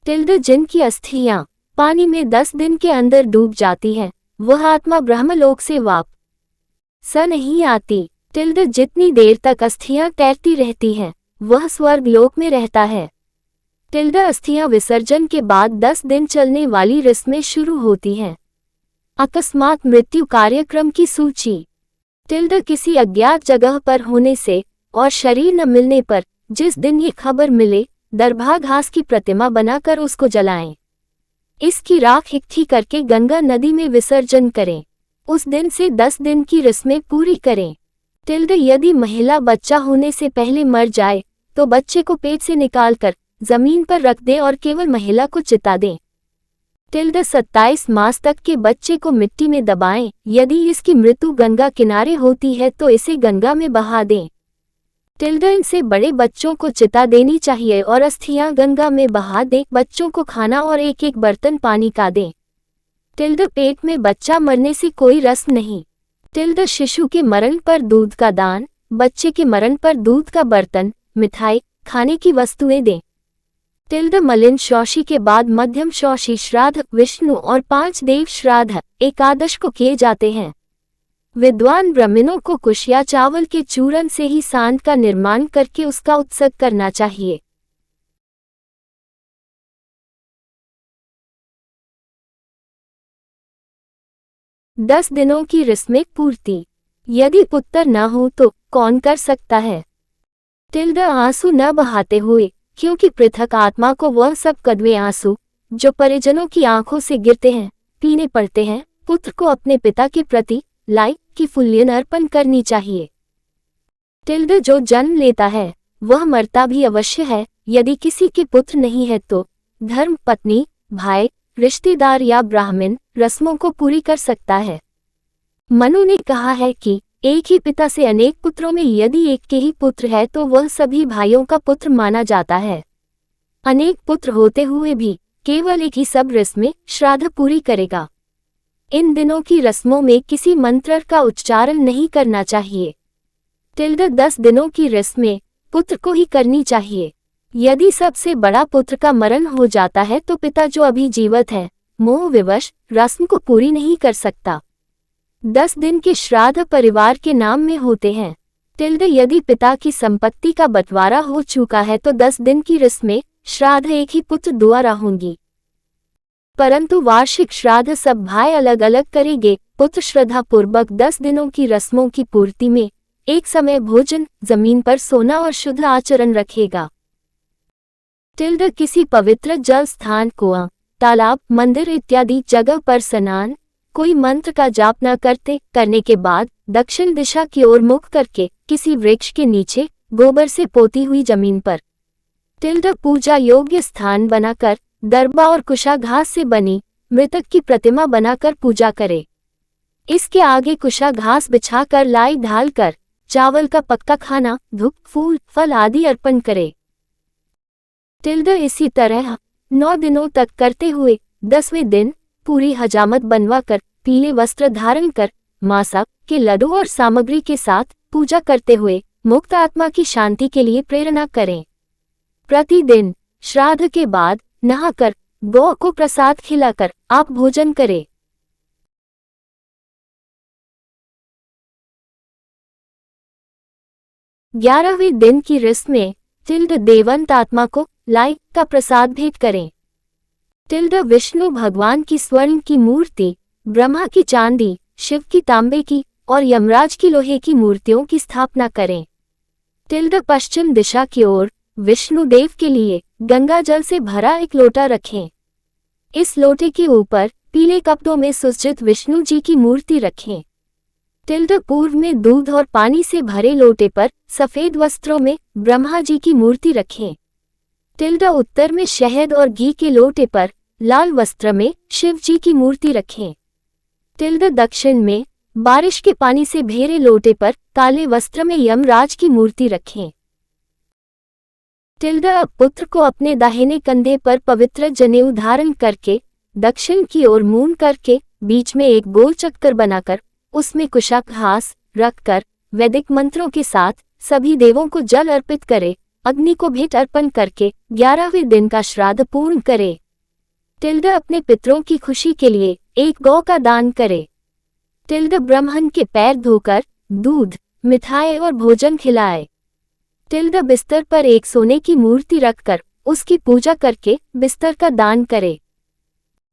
जिनकी अस्थियां पानी में 10 दिन के अंदर डूब जाती हैं, वह आत्मा ब्रह्मलोक से वापस नहीं आती। जितनी देर तक अस्थियां तैरती रहती हैं, वह स्वर्गलोक में रहता है। अस्थियां विसर्जन के बाद 10 दिन चलने वाली रस्में शुरू होती हैं। अकस्मात मृत्यु कार्यक्रम की सूची। किसी अज्ञात जगह पर होने से और शरीर न मिलने पर जिस दिन ये खबर मिले, दरभा घास की प्रतिमा बनाकर उसको जलाएं। इसकी राख इकट्ठी करके गंगा नदी में विसर्जन करें। उस दिन से 10 दिन की रस्में पूरी करें। यदि महिला बच्चा होने से पहले मर जाए तो बच्चे को पेट से निकालकर जमीन पर रख दें और केवल महिला को चिता दें। 27 मास तक के बच्चे को मिट्टी में दबाएं। यदि इसकी मृत्यु गंगा किनारे होती है तो इसे गंगा में बहा दें। इनसे बड़े बच्चों को चिता देनी चाहिए और अस्थियां गंगा में बहा दें। बच्चों को खाना और एक एक बर्तन पानी का दें। पेट में बच्चा मरने से कोई रस्म नहीं। शिशु के मरण पर दूध का दान, बच्चे के मरण पर दूध का बर्तन, मिठाई, खाने की वस्तुएं दें। मलिन शौची के बाद मध्यम शौची श्राद्ध, विष्णु और 5 देव श्राद्ध एकादश को किए जाते हैं। विद्वान ब्राह्मणों को कुश या चावल के चूर्ण से ही सांड का निर्माण करके उसका उत्सव करना चाहिए। दस दिनों की रस्में पूर्ति। यदि पुत्र न हो तो कौन कर सकता है? आंसू न बहाते हुए, क्योंकि पृथक आत्मा को वह सब कड़वे आंसू जो परिजनों की आंखों से गिरते हैं पीने पड़ते हैं। पुत्र को अपने पिता के प्रति लाई की फूल्यन अर्पण करनी चाहिए। जो जन्म लेता है वह मरता भी अवश्य है। यदि किसी के पुत्र नहीं है तो धर्म पत्नी, भाई, रिश्तेदार या ब्राह्मण रस्मों को पूरी कर सकता है। मनु ने कहा है कि एक ही पिता से अनेक पुत्रों में यदि एक के ही पुत्र है तो वह सभी भाइयों का पुत्र माना जाता है। अनेक पुत्र होते हुए भी केवल एक ही सब रस्में श्राद्ध पूरी करेगा। इन दिनों की रस्मों में किसी मंत्र का उच्चारण नहीं करना चाहिए। 10 दिनों की रस्में पुत्र को ही करनी चाहिए। यदि सबसे बड़ा पुत्र का मरण हो जाता है तो पिता जो अभी जीवित है मोह विवश रस्म को पूरी नहीं कर सकता। 10 दिन के श्राद्ध परिवार के नाम में होते हैं। यदि पिता की संपत्ति का बंटवारा हो चुका है तो 10 दिन की रस्में श्राद्ध एक ही पुत्र द्वारा होंगी, परंतु वार्षिक श्राद्ध सब भाई अलग अलग करेंगे। पुत्र श्रद्धा पूर्वक 10 दिनों की रस्मों की पूर्ति में एक समय भोजन, जमीन पर सोना और शुद्ध आचरण रखेगा। किसी पवित्र जल स्थान, कुआं, तालाब, मंदिर इत्यादि जगह पर स्नान, कोई मंत्र का जाप न करने के बाद दक्षिण दिशा की ओर मुख करके किसी वृक्ष के नीचे गोबर से पोती हुई जमीन पर पूजा योग्य स्थान बनाकर दरबा और कुशा घास से बनी मृतक की प्रतिमा बनाकर पूजा करे। इसके आगे कुशा घास बिछाकर लाई ढालकर चावल का पक्का खाना, धूप, फूल, फल आदि अर्पण करे। इसी तरह 9 दिनों तक करते हुए 10वें दिन पूरी हजामत बनवाकर पीले वस्त्र धारण कर मासा के लड्डू और सामग्री के साथ पूजा करते हुए मुक्त आत्मा की शांति के लिए प्रेरणा करें। प्रतिदिन श्राद्ध के बाद नहाकर गौ को प्रसाद खिलाकर आप भोजन करें। 11वें दिन की रस्म में देवंत आत्मा को लाई का प्रसाद भेंट करें। विष्णु भगवान की स्वर्ण की मूर्ति, ब्रह्मा की चांदी, शिव की तांबे की और यमराज की लोहे की मूर्तियों की स्थापना करें। पश्चिम दिशा की ओर विष्णु देव के लिए गंगा जल से भरा एक लोटा रखें। इस लोटे के ऊपर पीले कपड़ों में सुसज्जित विष्णु जी की मूर्ति रखें। पूर्व में दूध और पानी से भरे लोटे पर सफेद वस्त्रों में ब्रह्मा जी की मूर्ति रखें। उत्तर में शहद और घी के लोटे पर लाल वस्त्र में शिव जी की मूर्ति रखें। दक्षिण में बारिश के पानी से भेरे लोटे पर काले वस्त्र में यमराज की मूर्ति रखें। अब पुत्र को अपने दाहिने कंधे पर पवित्र जनेऊ धारण करके दक्षिण की ओर मुंह करके बीच में एक गोल चक्कर बनाकर उसमें कुशक घास रखकर वैदिक मंत्रों के साथ सभी देवों को जल अर्पित करे, अग्नि को भेंट अर्पण करके 11वें दिन का श्राद्ध पूर्ण करे। अपने पितरों की खुशी के लिए एक गौ का दान करे। ब्राह्मण के पैर धोकर दूध मिठाई और भोजन खिलाए। बिस्तर पर एक सोने की मूर्ति रखकर उसकी पूजा करके बिस्तर का दान करे।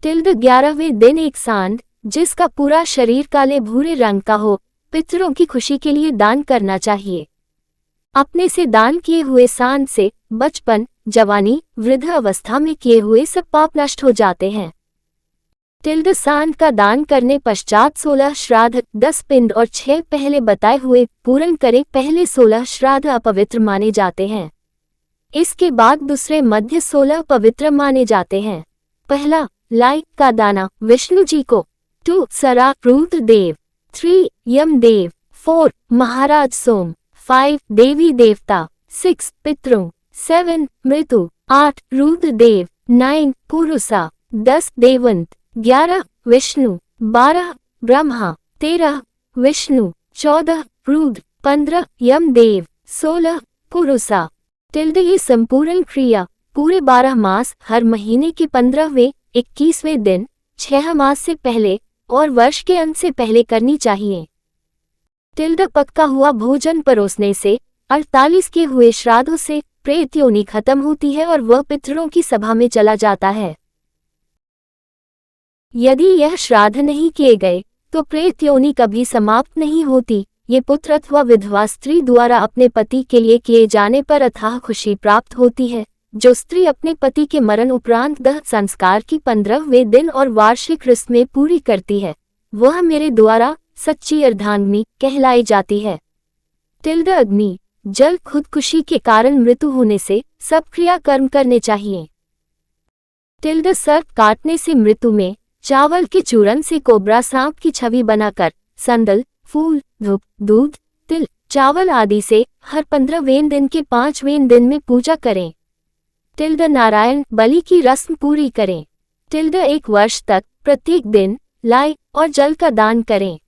11वें दिन एक सांड जिसका पूरा शरीर काले भूरे रंग का हो पितरों की खुशी के लिए दान करना चाहिए। अपने से दान किए हुए सांड से बचपन जवानी वृद्ध अवस्था में किए हुए सब पाप नष्ट हो जाते हैं। सांड का दान करने पश्चात 16 श्राद्ध 10 पिंड और 6 पहले बताए हुए पूर्ण करे। पहले 16 श्राद्ध अपवित्र माने जाते हैं, इसके बाद दूसरे मध्य 16 पवित्र माने जाते हैं। पहला लाई का दाना विष्णु जी को, 2 सरा रुद्र देव, 3 यम देव, 4 महाराज सोम, 5 देवी देवता, 6 पितरों, 7 मृत्यु, 8 रुद्र देव, 9 पुरुषा, 10 देवंत, 11 विष्णु, 12 ब्रह्मा, 13 विष्णु, 14 रुद्र, 15 यम देव, 16 पुरुषा। ये संपूर्ण क्रिया पूरे 12 मास हर महीने के 15वें 21वें दिन 6 मास से पहले और वर्ष के अंत से पहले करनी चाहिए। पक्का हुआ भोजन परोसने से 48 के हुए श्राद्धों से प्रेत योनि खत्म होती है और वह पितरों की सभा में चला जाता है। यदि यह श्राद्ध नहीं किए गए तो प्रेत योनि कभी समाप्त नहीं होती। ये पुत्र अथवा विधवा स्त्री द्वारा अपने पति के लिए किए जाने पर अथाह खुशी प्राप्त होती है। जो स्त्री अपने पति के मरण उपरांत दह संस्कार की 15वें दिन और वार्षिक रस्में पूरी करती है वह मेरे द्वारा सच्ची अर्धांगिनी कहलाई जाती है। अग्नि जल खुदकुशी के कारण मृत्यु होने से सब क्रिया कर्म करने चाहिए। सर्प काटने से मृत्यु में चावल के चूरन से कोबरा सांप की छवि बनाकर संदल फूल धूप दूध तिल चावल आदि से हर 15वें दिन के 5वें दिन में पूजा करें। नारायण बलि की रस्म पूरी करें। 1 वर्ष तक प्रत्येक दिन लाई और जल का दान करें।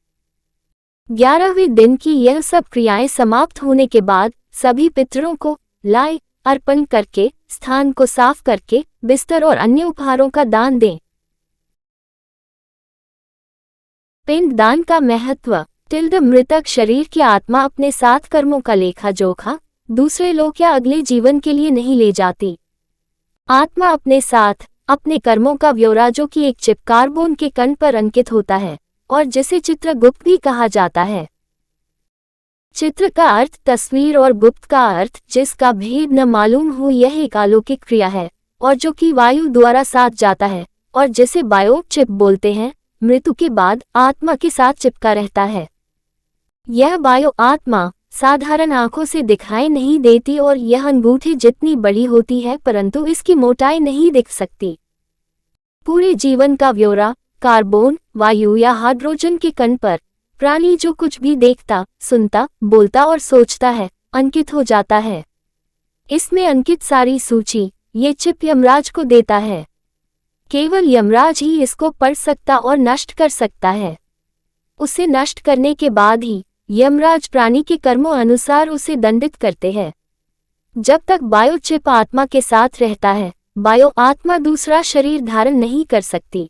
11वें दिन की यह सब क्रियाएं समाप्त होने के बाद सभी पितरों को लाई अर्पण करके स्थान को साफ करके बिस्तर और अन्य उपहारों का दान दें। पिंड दान का महत्व। मृतक शरीर की आत्मा अपने साथ कर्मों का लेखा जोखा दूसरे लोग या अगले जीवन के लिए नहीं ले जाती। आत्मा अपने साथ अपने कर्मों का ब्यौरा जो कि एक चिप कार्बन के कण पर अंकित होता है और जिसे चित्रगुप्त भी कहा जाता है। चित्र का अर्थ तस्वीर और गुप्त का अर्थ जिसका भेद न मालूम हो। यह एक अलौकिक क्रिया है और जो कि वायु द्वारा साथ जाता है और जिसे बायो चिप बोलते हैं। मृत्यु के बाद आत्मा के साथ चिपका रहता है। यह बायो आत्मा साधारण आंखों से दिखाई नहीं देती और यह अंगूठी जितनी बड़ी होती है परंतु इसकी मोटाई नहीं दिख सकती। पूरे जीवन का ब्यौरा कार्बन वायु या हाइड्रोजन के कण पर प्राणी जो कुछ भी देखता सुनता बोलता और सोचता है अंकित हो जाता है। इसमें अंकित सारी सूची ये चिप यमराज को देता है। केवल यमराज ही इसको पढ़ सकता और नष्ट कर सकता है। उसे नष्ट करने के बाद ही यमराज प्राणी के कर्मों अनुसार उसे दंडित करते हैं। जब तक बायो चिप आत्मा के साथ रहता है बायो आत्मा दूसरा शरीर धारण नहीं कर सकती।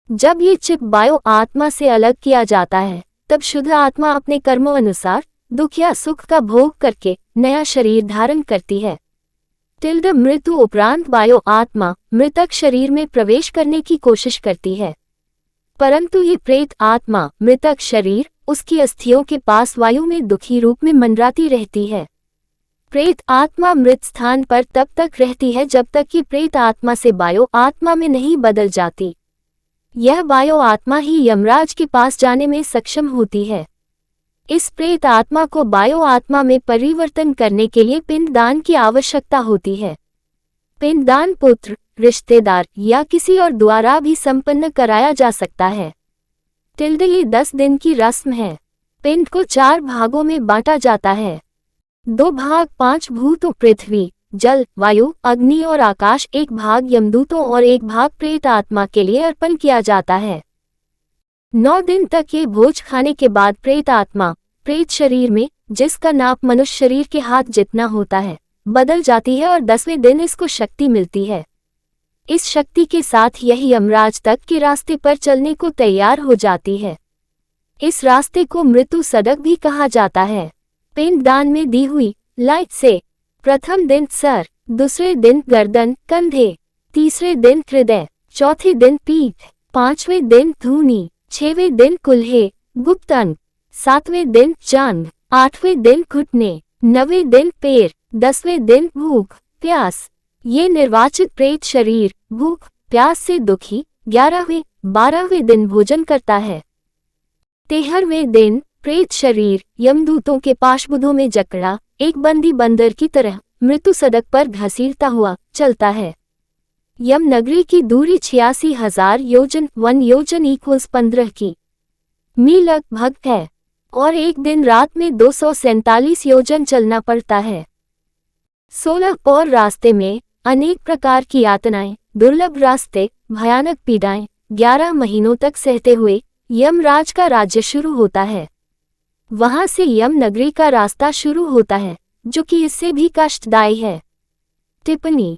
जब ये चिप बायो आत्मा से अलग किया जाता है तब शुद्ध आत्मा अपने कर्मों अनुसार दुख या सुख का भोग करके नया शरीर धारण करती है। मृत्यु उपरांत बायो आत्मा मृतक शरीर में प्रवेश करने की कोशिश करती है परंतु ये प्रेत आत्मा मृतक शरीर उसकी अस्थियों के पास वायु में दुखी रूप में मंडराती रहती है। प्रेत आत्मा मृत स्थान पर तब तक रहती है जब तक कि प्रेत आत्मा से बायो आत्मा में नहीं बदल जाती। यह बायो आत्मा ही यमराज के पास जाने में सक्षम होती है। इस प्रेत आत्मा को बायो आत्मा में परिवर्तन करने के लिए पिंडदान की आवश्यकता होती है। पिंडदान पुत्र रिश्तेदार या किसी और द्वारा भी संपन्न कराया जा सकता है। टिल्ड ये 10 दिन की रस्म है। पिंड को 4 भागों में बांटा जाता है। 2 भाग 5 भूतों पृथ्वी, जल, वायु, अग्नि और आकाश, 1 भाग यमदूतों और 1 भाग प्रेत आत्मा के लिए अर्पण किया जाता है। 9 दिन तक ये भोज खाने के बाद प्रेत आत्मा प्रेत शरीर में, जिसका नाप मनुष्य शरीर के हाथ जितना होता है, बदल जाती है और 10वें दिन इसको शक्ति मिलती है। इस शक्ति के साथ यह यमराज तक के रास्ते पर चलने को तैयार हो जाती है। इस रास्ते को मृत्यु सड़क भी कहा जाता है। पिंड दान में दी हुई लाइट से प्रथम दिन सर, दूसरे दिन गर्दन कंधे, तीसरे दिन हृदय, चौथे दिन पीठ, 5वें दिन धूनी, 6वें दिन कुल्हे गुप्त अंग, 7वें दिन जांघ, 8वें दिन घुटने, 9वें दिन पैर, 10वें दिन भूख प्यास। ये निर्वाचित प्रेत शरीर भूख प्यास से दुखी 11वें 12वें दिन भोजन करता है। 13वें दिन प्रेत शरीर यमदूतों के पाशबुद्धों में जकड़ा एक बंदी बंदर की तरह मृत्यु सड़क पर घसीटता हुआ चलता है। यम नगरी की दूरी 86,000 योजन 1 योजन = 15 की मी लगभग है और एक दिन रात में 247 योजन चलना पड़ता है। 16 और रास्ते में अनेक प्रकार की यातनाएं, दुर्लभ रास्ते, भयानक पीड़ाएं 11 महीनों तक सहते हुए यमराज का राज्य शुरू होता है। वहां से यम नगरी का रास्ता शुरू होता है, जो कि इससे भी कष्टदायी है। टिप्पणी: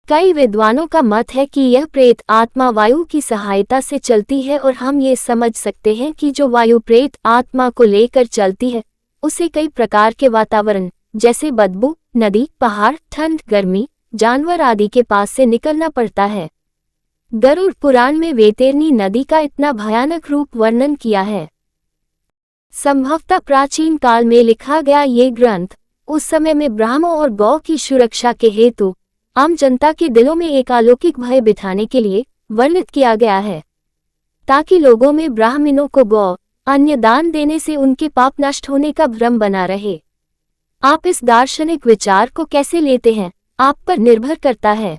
कई विद्वानों का मत है कि यह प्रेत आत्मा वायु की सहायता से चलती है और हम ये समझ सकते हैं कि जो वायु प्रेत आत्मा को लेकर चलती है उसे कई प्रकार के वातावरण जैसे बदबू, नदी, पहाड़, ठंड, गर्मी, जानवर आदि के पास से निकलना पड़ता है। गरुड़ पुराण में वैतरणी नदी का इतना भयानक रूप वर्णन किया है। संभवतः प्राचीन काल में लिखा गया ये ग्रंथ उस समय में ब्राह्मणों और गौ की सुरक्षा के हेतु आम जनता के दिलों में एक अलौकिक भय बिठाने के लिए वर्णित किया गया है, ताकि लोगों में ब्राह्मणों को गौ अन्य दान देने से उनके पाप नष्ट होने का भ्रम बना रहे। आप इस दार्शनिक विचार को कैसे लेते हैं, आप पर निर्भर करता है।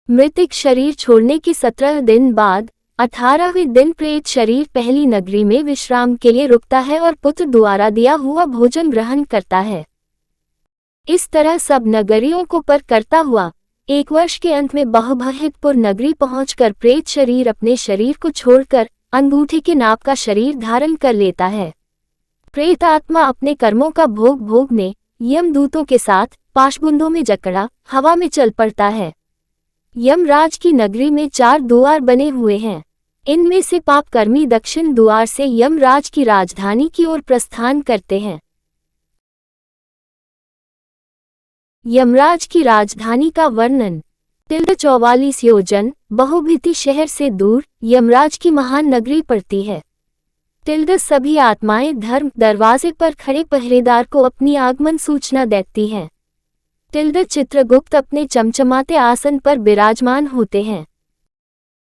मृतिक शरीर छोड़ने के 17 दिन बाद 18वें दिन प्रेत शरीर पहली नगरी में विश्राम के लिए रुकता है और पुत्र द्वारा दिया हुआ भोजन ग्रहण करता है। इस तरह सब नगरियों को पर करता हुआ 1 वर्ष के अंत में बहुभहितपुर नगरी पहुंचकर प्रेत शरीर अपने शरीर को छोड़कर अंगूठे के नाप का शरीर धारण कर लेता है। प्रेत आत्मा अपने कर्मों का भोग भोगने यमदूतों के साथ पाशबुंदों में जकड़ा हवा में चल पड़ता है। यमराज की नगरी में 4 द्वार बने हुए हैं। इनमें से पापकर्मी दक्षिण द्वार से यमराज की राजधानी की ओर प्रस्थान करते हैं। यमराज की राजधानी का वर्णन: 44 योजन बहुभिति शहर से दूर यमराज की महान नगरी पड़ती है। सभी आत्माएं धर्म दरवाजे पर खड़े पहरेदार को अपनी आगमन सूचना देती हैं। चित्रगुप्त अपने चमचमाते आसन पर विराजमान होते हैं।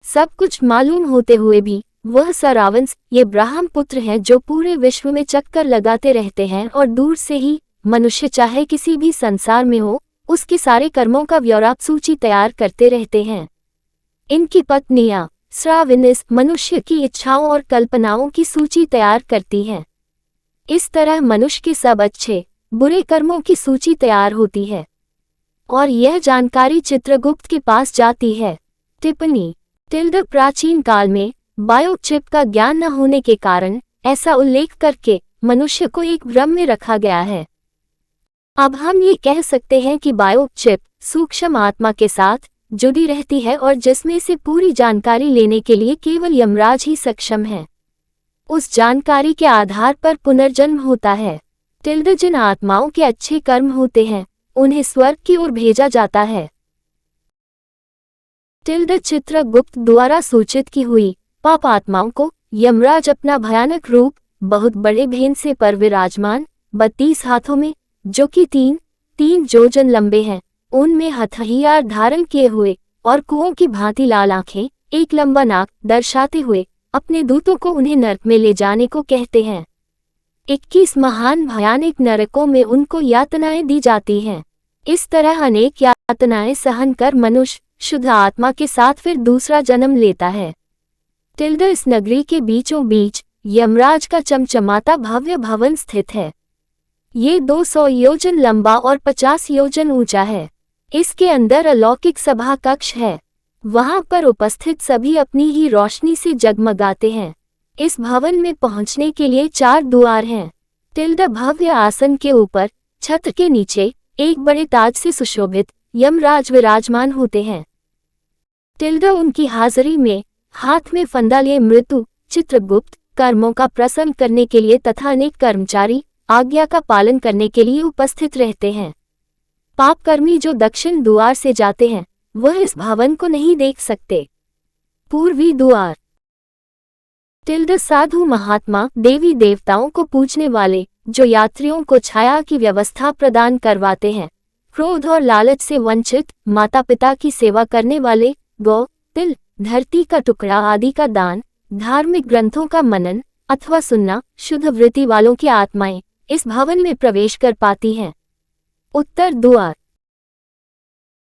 सब कुछ मालूम होते हुए भी वह सरावंश ये ब्राह्म पुत्र हैं जो पूरे विश्व में चक्कर लगाते रहते हैं और दूर से ही मनुष्य चाहे किसी भी संसार में हो उसके सारे कर्मों का ब्यौरा सूची तैयार करते रहते हैं। इनकी पत्नियां श्राविनिस मनुष्य की इच्छाओं और कल्पनाओं की सूची तैयार करती हैं। इस तरह मनुष्य के सब अच्छे बुरे कर्मों की सूची तैयार होती है और यह जानकारी चित्रगुप्त के पास जाती है। टिप्पणी: प्राचीन काल में बायोचिप का ज्ञान न होने के कारण ऐसा उल्लेख करके मनुष्य को एक भ्रम में रखा गया है। अब हम ये कह सकते हैं कि बायोचिप सूक्ष्म आत्मा के साथ जुड़ी रहती है और जिसमें से पूरी जानकारी लेने के लिए केवल यमराज ही सक्षम है। उस जानकारी के आधार पर पुनर्जन्म होता है। जिन आत्माओं के अच्छे कर्म होते हैं उन्हें स्वर्ग की ओर भेजा जाता है। चित्रगुप्त द्वारा सूचित की हुई पाप आत्माओं को यमराज अपना भयानक रूप बहुत बड़े भेन से पर विराजमान 32 हाथों में, जो कि 3 योजन लंबे हैं, उनमें हथियार धारण किए हुए और कुओं की भांति लाल आंखें, एक लंबा नाक दर्शाते हुए अपने दूतों को उन्हें नरक में ले जाने को कहते हैं। 21 महान भयानक नरकों में उनको यातनाएं दी जाती हैं। इस तरह अनेक यातनाएं सहन कर मनुष्य शुद्ध आत्मा के साथ फिर दूसरा जन्म लेता है। टिल्ड इस नगरी के बीचों बीच यमराज का चमचमाता भव्य भवन स्थित है। ये 200 योजन लंबा और 50 योजन ऊंचा है। इसके अंदर अलौकिक सभा कक्ष है। वहां पर उपस्थित सभी अपनी ही रोशनी से जगमगाते हैं। इस भवन में पहुंचने के लिए 4 द्वार हैं। टिल्ड भव्य आसन के ऊपर छत्र के नीचे एक बड़े ताज से सुशोभित यमराज विराजमान होते हैं। टिल्ड उनकी हाजिरी में हाथ में फंदा लिए मृत्यु चित्रगुप्त कर्मों का प्रसन्न करने के लिए तथा अनेक कर्मचारी आज्ञा का पालन करने के लिए उपस्थित रहते हैं। पापकर्मी जो दक्षिण द्वार से जाते हैं वह इस भवन को नहीं देख सकते। पूर्वी द्वार। टिल्ड साधु महात्मा देवी देवताओं को पूजने वाले जो यात्रियों को छाया की व्यवस्था प्रदान करवाते हैं, क्रोध और लालच से वंचित माता पिता की सेवा करने वाले, गौ तिल धरती का टुकड़ा आदि का दान, धार्मिक ग्रंथों का मनन अथवा सुनना, शुद्ध वृत्ति वालों की आत्माएं इस भवन में प्रवेश कर पाती हैं। उत्तर द्वार।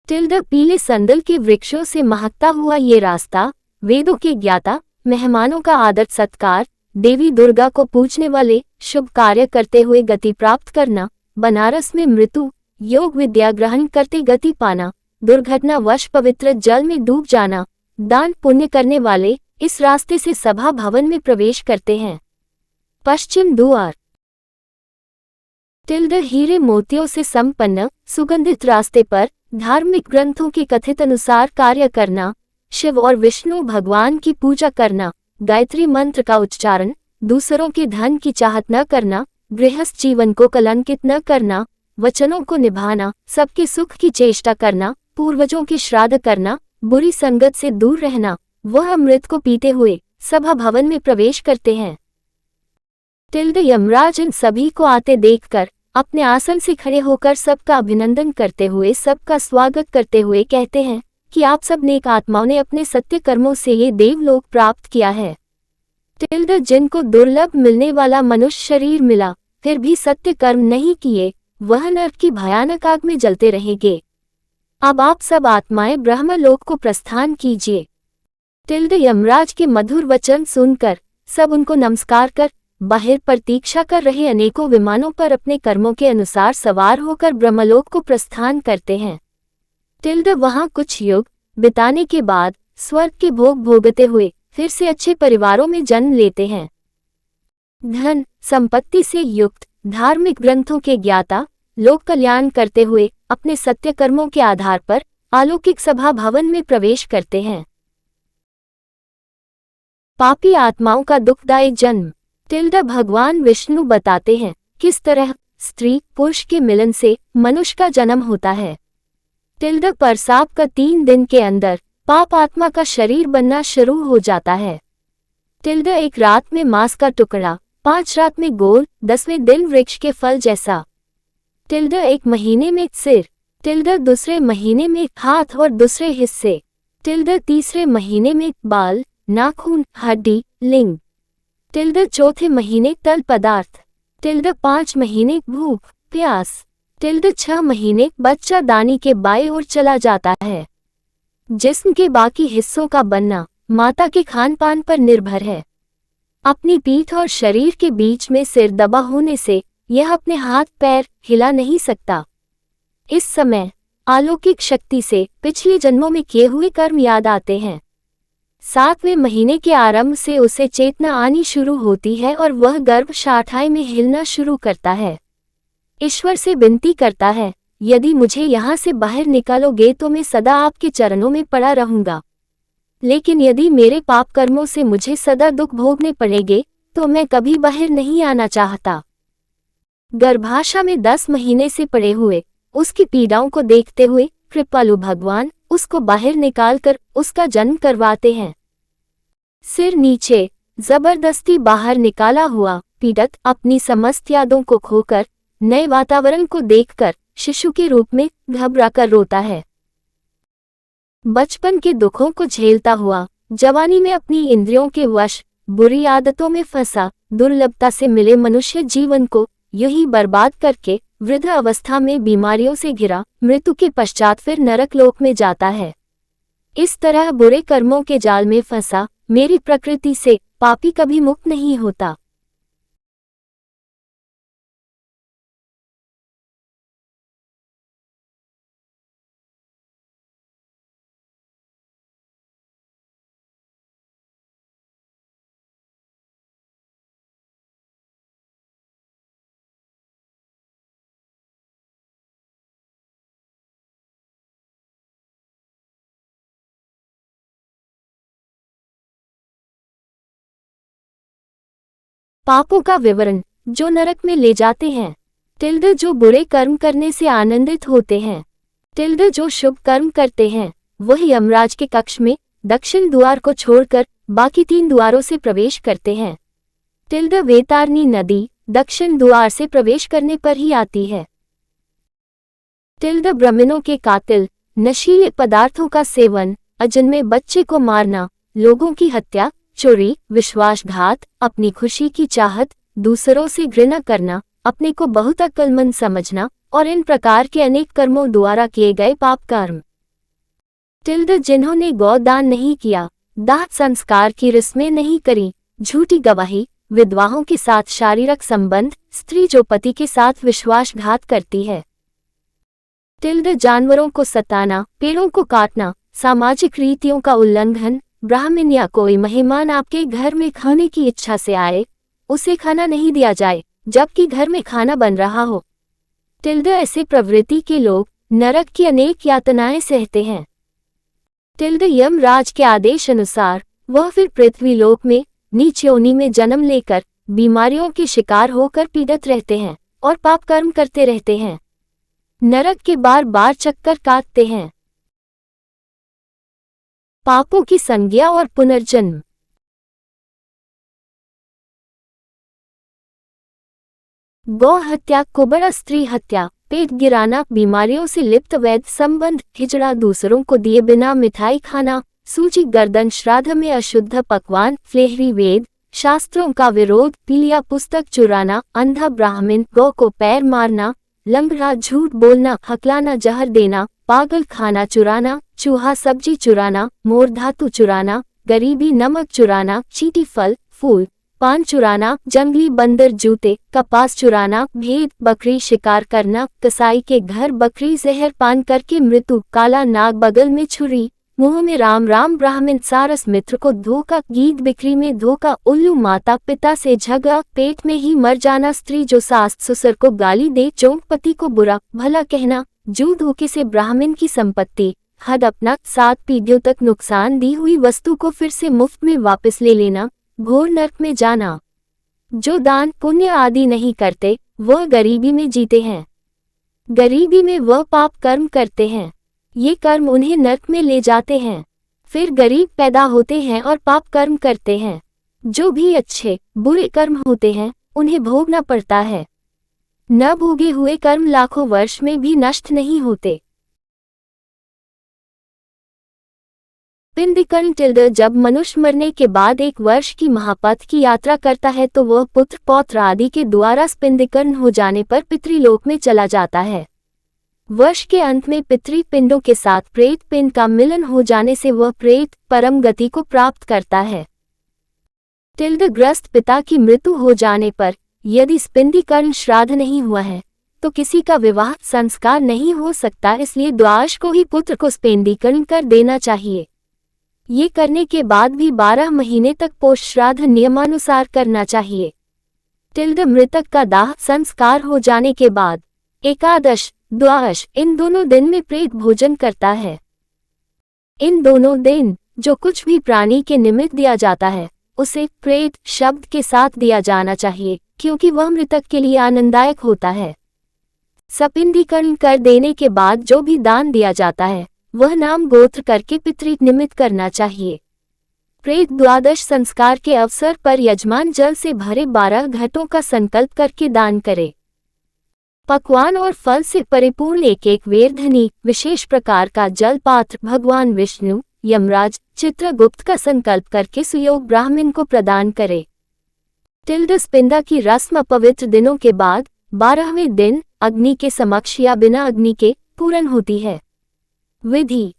टिल्ड पीले संदल के वृक्षों से महकता हुआ ये रास्ता वेदों के ज्ञाता, मेहमानों का आदर सत्कार, देवी दुर्गा को पूजने वाले, शुभ कार्य करते हुए गति प्राप्त करना, बनारस में मृत्यु योग विद्या ग्रहण करते गति पाना, दुर्घटनावश पवित्र जल में डूब जाना, दान पुण्य करने वाले इस रास्ते से सभा भवन में प्रवेश करते हैं। पश्चिम द्वार। टिल्ड हीरे मोतियों से संपन्न सुगंधित रास्ते पर धार्मिक ग्रंथों के कथित अनुसार कार्य करना, शिव और विष्णु भगवान की पूजा करना, गायत्री मंत्र का उच्चारण, दूसरों के धन की चाहत न करना, गृहस्थ जीवन को कलंकित न करना, वचनों को निभाना, सबके सुख की चेष्टा करना, पूर्वजों के श्राद्ध करना, बुरी संगत से दूर रहना, वह अमृत को पीते हुए सभा भवन में प्रवेश करते हैं। टिल्ड यमराज इन सभी को आते देखकर अपने आसन से खड़े होकर सबका अभिनंदन करते हुए सबका स्वागत करते हुए कहते हैं कि आप सब नेक आत्माओं ने अपने सत्य कर्मों से ये देवलोक प्राप्त किया है। टिल्ड जिनको दुर्लभ मिलने वाला मनुष्य शरीर मिला फिर भी सत्य कर्म नहीं किए, वह नरक की भयानक आग में जलते रहेंगे। अब आप सब आत्माएं ब्रह्मलोक को प्रस्थान कीजिए। टिल्ड यमराज के मधुर वचन सुनकर सब उनको नमस्कार कर बाहर प्रतीक्षा कर रहे अनेकों विमानों पर अपने कर्मों के अनुसार सवार होकर ब्रह्मलोक को प्रस्थान करते हैं। टिल्ड वहां कुछ युग बिताने के बाद स्वर्ग के भोग भोगते हुए फिर से अच्छे परिवारों में जन्म लेते हैं। धन संपत्ति से युक्त धार्मिक ग्रंथों के ज्ञाता, लोक कल्याण करते हुए अपने सत्य कर्मों के आधार पर अलौकिक सभा भवन में प्रवेश करते हैं। पापी आत्माओं का दुखदायक जन्म। टिल्ड भगवान विष्णु बताते हैं किस तरह स्त्री पुरुष के मिलन से मनुष्य का जन्म होता है। टिल्ड प्रसाव का 3 दिन के अंदर पाप आत्मा का शरीर बनना शुरू हो जाता है। टिल्ड एक रात में मांस का टुकड़ा, 5 रात में गोल, 10वें दिन वृक्ष के फल जैसा। टिल्ड एक महीने में सिर, टिल्ड दूसरे महीने में हाथ और दूसरे हिस्से, टिल्ड तीसरे महीने में बाल, नाखून, हड्डी, लिंग, टिल्ड चौथे महीने तल पदार्थ, टिल्ड 5 महीने भूख प्यास, टिल्ड 6 महीने बच्चा दानी के बाएं ओर चला जाता है। जिस्म के बाकी हिस्सों का बनना माता के खान पान पर निर्भर है। अपनी पीठ और शरीर के बीच में सिर दबा होने से यह अपने हाथ पैर हिला नहीं सकता। इस समय अलौकिक शक्ति से पिछले जन्मों में किए हुए कर्म याद आते हैं। 7वें महीने के आरंभ से उसे चेतना आनी शुरू होती है और वह गर्भ शाठाई में हिलना शुरू करता है। ईश्वर से विनती करता है, यदि मुझे यहाँ से बाहर निकालोगे तो मैं सदा आपके चरणों में पड़ा रहूंगा, लेकिन यदि मेरे पाप कर्मों से मुझे सदा दुख भोगने पड़ेंगे तो मैं कभी बाहर नहीं आना चाहता। गर्भाशय में 10 महीने से पड़े हुए उसकी पीड़ाओं को देखते हुए कृपालु भगवान उसको बाहर निकालकर उसका जन्म करवाते हैं। सिर नीचे जबरदस्ती बाहर निकाला हुआ पीड़ित अपनी समस्त यादों को खोकर नए वातावरण को देखकर शिशु के रूप में घबराकर रोता है। बचपन के दुखों को झेलता हुआ जवानी में अपनी इंद्रियों के वश बुरी आदतों में फंसा दुर्लभता से मिले मनुष्य जीवन को यूं बर्बाद करके वृद्ध अवस्था में बीमारियों से घिरा मृत्यु के पश्चात फिर नरक लोक में जाता है। इस तरह बुरे कर्मों के जाल में फंसा मेरी प्रकृति से पापी कभी मुक्त नहीं होता। पापों का विवरण जो नरक में ले जाते हैं। तिल्द जो बुरे कर्म करने से आनंदित होते हैं। तिल्द जो शुभ कर्म करते हैं वह यमराज के कक्ष में दक्षिण द्वार को छोड़कर बाकी 3 द्वारों से प्रवेश करते हैं। तिल्द वेतारनी नदी दक्षिण द्वार से प्रवेश करने पर ही आती है। तिल्द ब्राह्मणों के कातिल नशीले पदार्थों का सेवन, अजन्मे बच्चे को मारना, लोगों की हत्या, चोरी, विश्वासघात, अपनी खुशी की चाहत, दूसरों से घृणा करना, अपने को बहुत अक्लमंद समझना और इन प्रकार के अनेक कर्मों द्वारा किए गए पाप कर्म। तिल्द जिन्होंने गौदान नहीं किया, दाह संस्कार की रस्में नहीं करी, झूठी गवाही, विधवाओं के साथ शारीरिक संबंध, स्त्री जो पति के साथ विश्वासघात करती है। तिल्द जानवरों को सताना, पेड़ों को काटना, सामाजिक रीतियों का उल्लंघन, ब्राह्मण या कोई मेहमान आपके घर में खाने की इच्छा से आए, उसे खाना नहीं दिया जाए जबकि घर में खाना बन रहा हो। तिल्द ऐसे प्रवृत्ति के लोग नरक की अनेक यातनाएं सहते हैं। तिल्द यमराज के आदेश अनुसार वह फिर पृथ्वी लोक में नीच योनि में जन्म लेकर बीमारियों के शिकार होकर पीड़ित रहते हैं और पाप कर्म करते रहते हैं। नरक के बार बार चक्कर काटते हैं। पापों की संज्ञा और पुनर्जन्म। गौ हत्या, कुबड़ा स्त्री हत्या, पेट गिराना, बीमारियों से लिप्त वैध संबंध, हिजड़ा, दूसरों को दिए बिना मिठाई खाना, सूजी गर्दन, श्राद्ध में अशुद्ध पकवान, फ्लेहरी वेद शास्त्रों का विरोध, पीलिया पुस्तक चुराना, अंधा ब्राह्मण, गौ को पैर मारना, लंगड़ा, झूठ बोलना, हकलाना, जहर देना, पागल खाना चुराना, चूहा सब्जी चुराना, मोर धातु चुराना, गरीबी, नमक चुराना, चींटी, फल फूल पान चुराना, जंगली बंदर, जूते, कपास चुराना, भेद, बकरी शिकार करना, कसाई के घर बकरी जहर पान करके मृत्यु, काला नाग, बगल में छुरी, मुंह में राम राम, ब्राह्मण, सारस, मित्र को धोखा, गीत बिक्री में धोखा, उल्लू, माता पिता से झगड़ा, पेट में ही मर जाना, स्त्री जो सास ससुर को गाली दे, चौंक, पति को बुरा भला कहना, जू धोखे से ब्राह्मण की संपत्ति हद अपना, 7 पीढ़ियों तक नुकसान दी हुई वस्तु को फिर से मुफ्त में वापस ले लेना, घोर नरक में जाना। जो दान पुण्य आदि नहीं करते वह गरीबी में जीते हैं। गरीबी में वह पाप कर्म करते हैं, ये कर्म उन्हें नरक में ले जाते हैं। फिर गरीब पैदा होते हैं और पाप कर्म करते हैं। जो भी अच्छे बुरे कर्म होते हैं उन्हें भोगना पड़ता है। न भोगे हुए कर्म लाखों वर्ष में भी नष्ट नहीं होते। पिंडीकरण टिल्ड जब मनुष्य मरने के बाद 1 वर्ष की महापथ की यात्रा करता है तो वह पुत्र पौत्र आदि के द्वारा पिंडीकरण हो जाने पर पितृलोक में चला जाता है। वर्ष के अंत में पितृ पिंडों के साथ प्रेत पिंड का मिलन हो जाने से वह प्रेत परम गति को प्राप्त करता है। टिल्ड ग्रस्त पिता की मृत्यु हो जाने पर यदि पिंडीकरण श्राद्ध नहीं हुआ है तो किसी का विवाह संस्कार नहीं हो सकता, इसलिए द्वादश को ही पुत्र को पिंडीकरण कर देना चाहिए। ये करने के बाद भी 12 महीने तक पोष श्राद्ध नियमानुसार करना चाहिए। टिल्ड मृतक का दाह संस्कार हो जाने के बाद एकादश द्वादश इन दोनों दिन में प्रेत भोजन करता है। इन दोनों दिन जो कुछ भी प्राणी के निमित्त दिया जाता है उसे प्रेत शब्द के साथ दिया जाना चाहिए, क्योंकि वह मृतक के लिए आनंददायक होता है। सपिंडीकरण कर देने के बाद जो भी दान दिया जाता है वह नाम गोत्र करके पितृ निमित्त करना चाहिए। प्रेत द्वादश संस्कार के अवसर पर यजमान जल से भरे 12 घटों का संकल्प करके दान करे। पकवान और फल से परिपूर्ण एक वेरधनी विशेष प्रकार का जल पात्र भगवान विष्णु, यमराज, चित्रगुप्त का संकल्प करके सुयोग ब्राह्मण को प्रदान करे। टिल्ड स्पिंदा की रस्म अपवित्र दिनों के बाद 12वें दिन अग्नि के समक्ष या बिना अग्नि के पूर्ण होती है। विधि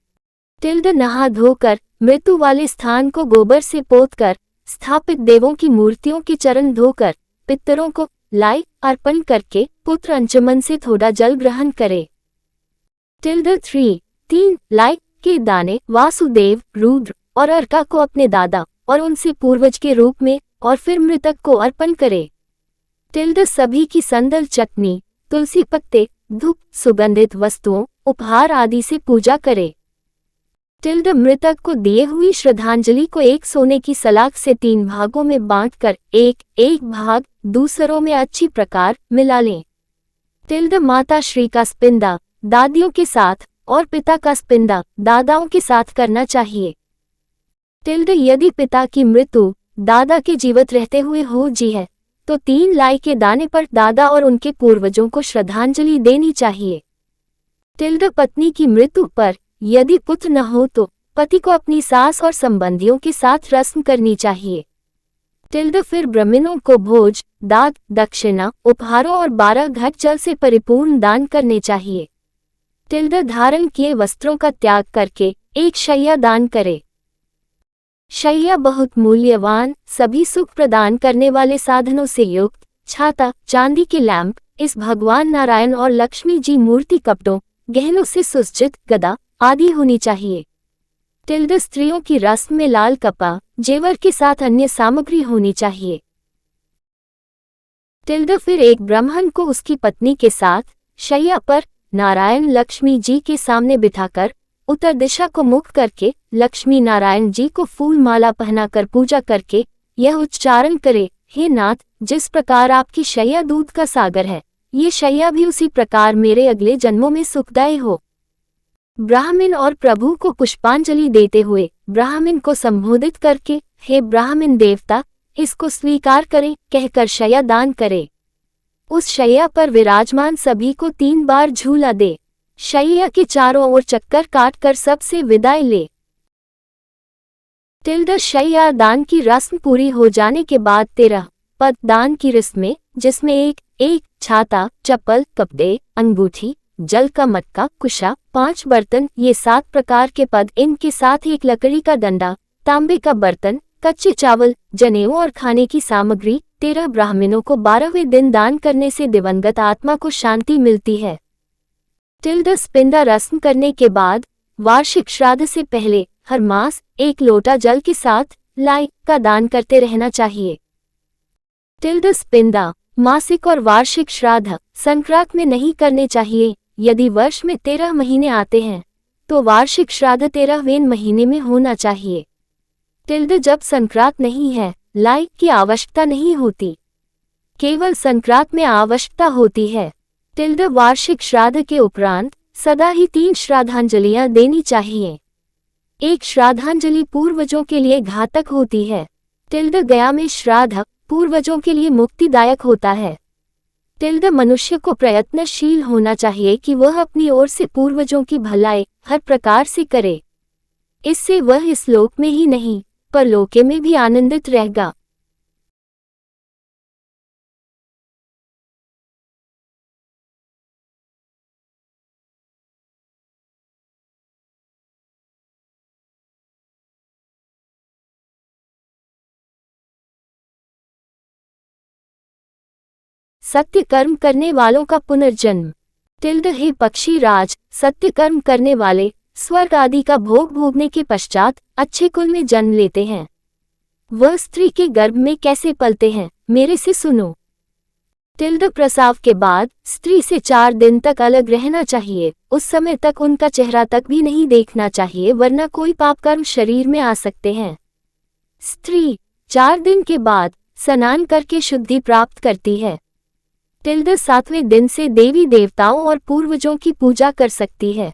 टिल्ड नहा धोकर मृत्यु वाले स्थान को गोबर से पोतकर स्थापित देवों की मूर्तियों के चरण धोकर पितरों को लाई अर्पण करके पुत्र अंचमन से थोड़ा जल ग्रहण करे। टिल्ड 3 लाई के दाने वासुदेव, रुद्र और अर्का को अपने दादा और उनसे पूर्वज के रूप में और फिर मृतक को अर्पण करे। टिल्ड सभी की संदल चटनी, तुलसी पत्ते, धूप, सुगंधित वस्तुओं, उपहार आदि से पूजा करे। टिल्ड मृतक को दिए हुई श्रद्धांजलि को एक सोने की सलाख से 3 भागों में बांटकर एक भाग दूसरों में अच्छी प्रकार मिला लें। टिल्ड माता श्री का स्पिंदा दादियों के साथ और पिता का स्पिंदा दादाओं के साथ करना चाहिए। टिल्ड यदि पिता की मृत्यु दादा के जीवित रहते हुए हो जी है तो 3 लाई के दाने पर दादा और उनके पूर्वजों को श्रद्धांजलि देनी चाहिए। टिल्ड पत्नी की मृत्यु पर यदि पुत्र न हो तो पति को अपनी सास और संबंधियों के साथ रस्म करनी चाहिए। टिल्ड फिर ब्राह्मणों को भोज, दाग, दक्षिणा, उपहारों और 12 घट जल से परिपूर्ण दान करने चाहिए। टिल्ड धारण किए वस्त्रों का त्याग करके एक शैया दान करे। शैया बहुत मूल्यवान, सभी सुख प्रदान करने वाले साधनों से युक्त, छाता, चांदी के लैंप, इस भगवान नारायण और लक्ष्मी जी मूर्ति कपड़ों, गहनों से सुसज्जित, गदा आदि होनी चाहिए। टिल्ड स्त्रियों की रस्म में लाल कपड़ा, जेवर के साथ अन्य सामग्री होनी चाहिए। टिल्ड फिर एक ब्राह्मण को उसकी पत्नी के साथ शैया पर नारायण लक्ष्मी जी के सामने बिठाकर उत्तर दिशा को मुख करके लक्ष्मी नारायण जी को फूल माला पहनाकर पूजा करके यह उच्चारण करे, हे नाथ, जिस प्रकार आपकी शैया दूध का सागर है, ये शैया भी उसी प्रकार मेरे अगले जन्मों में सुखदायी हो। ब्राह्मण और प्रभु को पुष्पांजलि देते हुए ब्राह्मण को संबोधित करके, हे ब्राह्मण देवता, इसको स्वीकार करें कहकर शैया दान करे। उस शैया पर विराजमान सभी को 3 बार झूला दे। शैया के चारों ओर चक्कर काटकर सबसे विदाई ले। टिल्ड शैया दान की रस्म पूरी हो जाने के बाद 13 पद दान की रस्में, जिसमें एक छाता, चप्पल, कपड़े, अंगूठी, जल का मटका, कुशा, 5 बर्तन, ये 7 प्रकार के पद, इनके साथ एक लकड़ी का डंडा, तांबे का बर्तन, कच्चे चावल, जनेऊ और खाने की सामग्री 13 ब्राह्मणों को 12वें दिन दान करने से दिवंगत आत्मा को शांति मिलती है। टिल्ड स्पिंदा रस्म करने के बाद वार्षिक श्राद्ध से पहले हर मास 1 लोटा जल के साथ लाई का दान करते रहना चाहिए। टिल्ड स्पिंदा मासिक और वार्षिक श्राद्ध संक्रांत में नहीं करने चाहिए। यदि वर्ष में 13 महीने आते हैं तो वार्षिक श्राद्ध 13वें महीने में होना चाहिए। टिल्ड जब संक्रांत नहीं है लाई की आवश्यकता नहीं होती, केवल संक्रांत में आवश्यकता होती है। टिल्ड वार्षिक श्राद्ध के उपरांत सदा ही 3 श्राद्धांजलियां देनी चाहिए। एक श्राद्धांजलि पूर्वजों के लिए घातक होती है। टिल्ड गया में श्राद्ध पूर्वजों के लिए मुक्तिदायक होता है। टिल्ड मनुष्य को प्रयत्नशील होना चाहिए कि वह अपनी ओर से पूर्वजों की भलाई हर प्रकार से करे। इससे वह इस लोक में ही नहीं पर लोके में भी आनंदित रहेगा। सत्य कर्म करने वालों का पुनर्जन्म। टिल्ड हे पक्षी राज, सत्य कर्म करने वाले स्वर्ग आदि का भोग भोगने के पश्चात अच्छे कुल में जन्म लेते हैं। वह स्त्री के गर्भ में कैसे पलते हैं, मेरे से सुनो। टिल्ड प्रसव के बाद स्त्री से 4 दिन तक अलग रहना चाहिए। उस समय तक उनका चेहरा तक भी नहीं देखना चाहिए, वरना कोई पाप कर्म शरीर में आ सकते हैं। स्त्री 4 दिन के बाद स्नान करके शुद्धि प्राप्त करती है। टिल्ड 7वें दिन से देवी देवताओं और पूर्वजों की पूजा कर सकती है।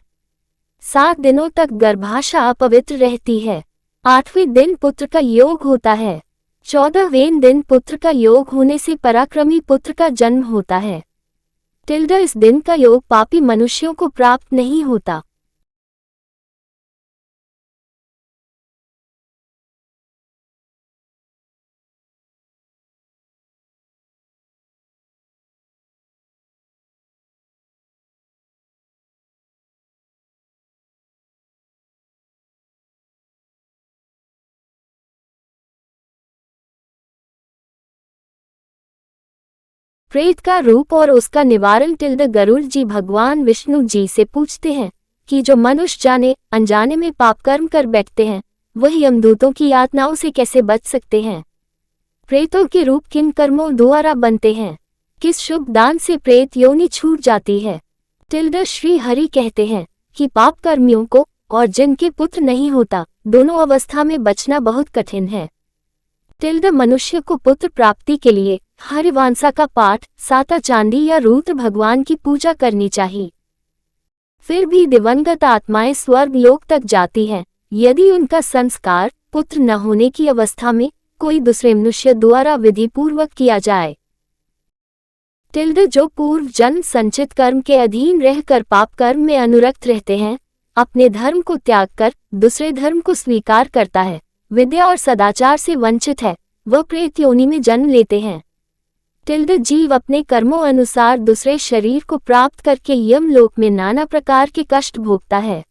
7 दिनों तक गर्भाशय अपवित्र रहती है। 8वें दिन पुत्र का योग होता है। 14वें दिन पुत्र का योग होने से पराक्रमी पुत्र का जन्म होता है। टिल्ड इस दिन का योग पापी मनुष्यों को प्राप्त नहीं होता। प्रेत का रूप और उसका निवारण। गरुड़ जी भगवान विष्णु जी से पूछते हैं कि जो मनुष्य जाने अनजाने में पाप कर्म कर बैठते हैं वह यमदूतों की यातनाओं से कैसे बच सकते हैं। प्रेतों के रूप किन कर्मों द्वारा बनते हैं। किस शुभ दान से प्रेत योनि छूट जाती है। श्री हरि कहते हैं कि पाप कर्मियों को और जिनके पुत्र नहीं होता दोनों अवस्था में बचना बहुत कठिन है। मनुष्य को पुत्र प्राप्ति के लिए हरिवांसा का पाठ, साता चांदी या रुद्र भगवान की पूजा करनी चाहिए। फिर भी दिवंगत आत्माएं स्वर्ग लोक तक जाती हैं यदि उनका संस्कार पुत्र न होने की अवस्था में कोई दूसरे मनुष्य द्वारा विधि पूर्वक किया जाए। जो पूर्व जन्म संचित कर्म के अधीन रहकर पाप कर्म में अनुरक्त रहते हैं, अपने धर्म को त्याग कर दूसरे धर्म को स्वीकार करता है, विद्या और सदाचार से वंचित है, वह प्रेत योनि में जन्म लेते हैं। जीव अपने कर्मों अनुसार दूसरे शरीर को प्राप्त करके यमलोक में नाना प्रकार के कष्ट भोगता है।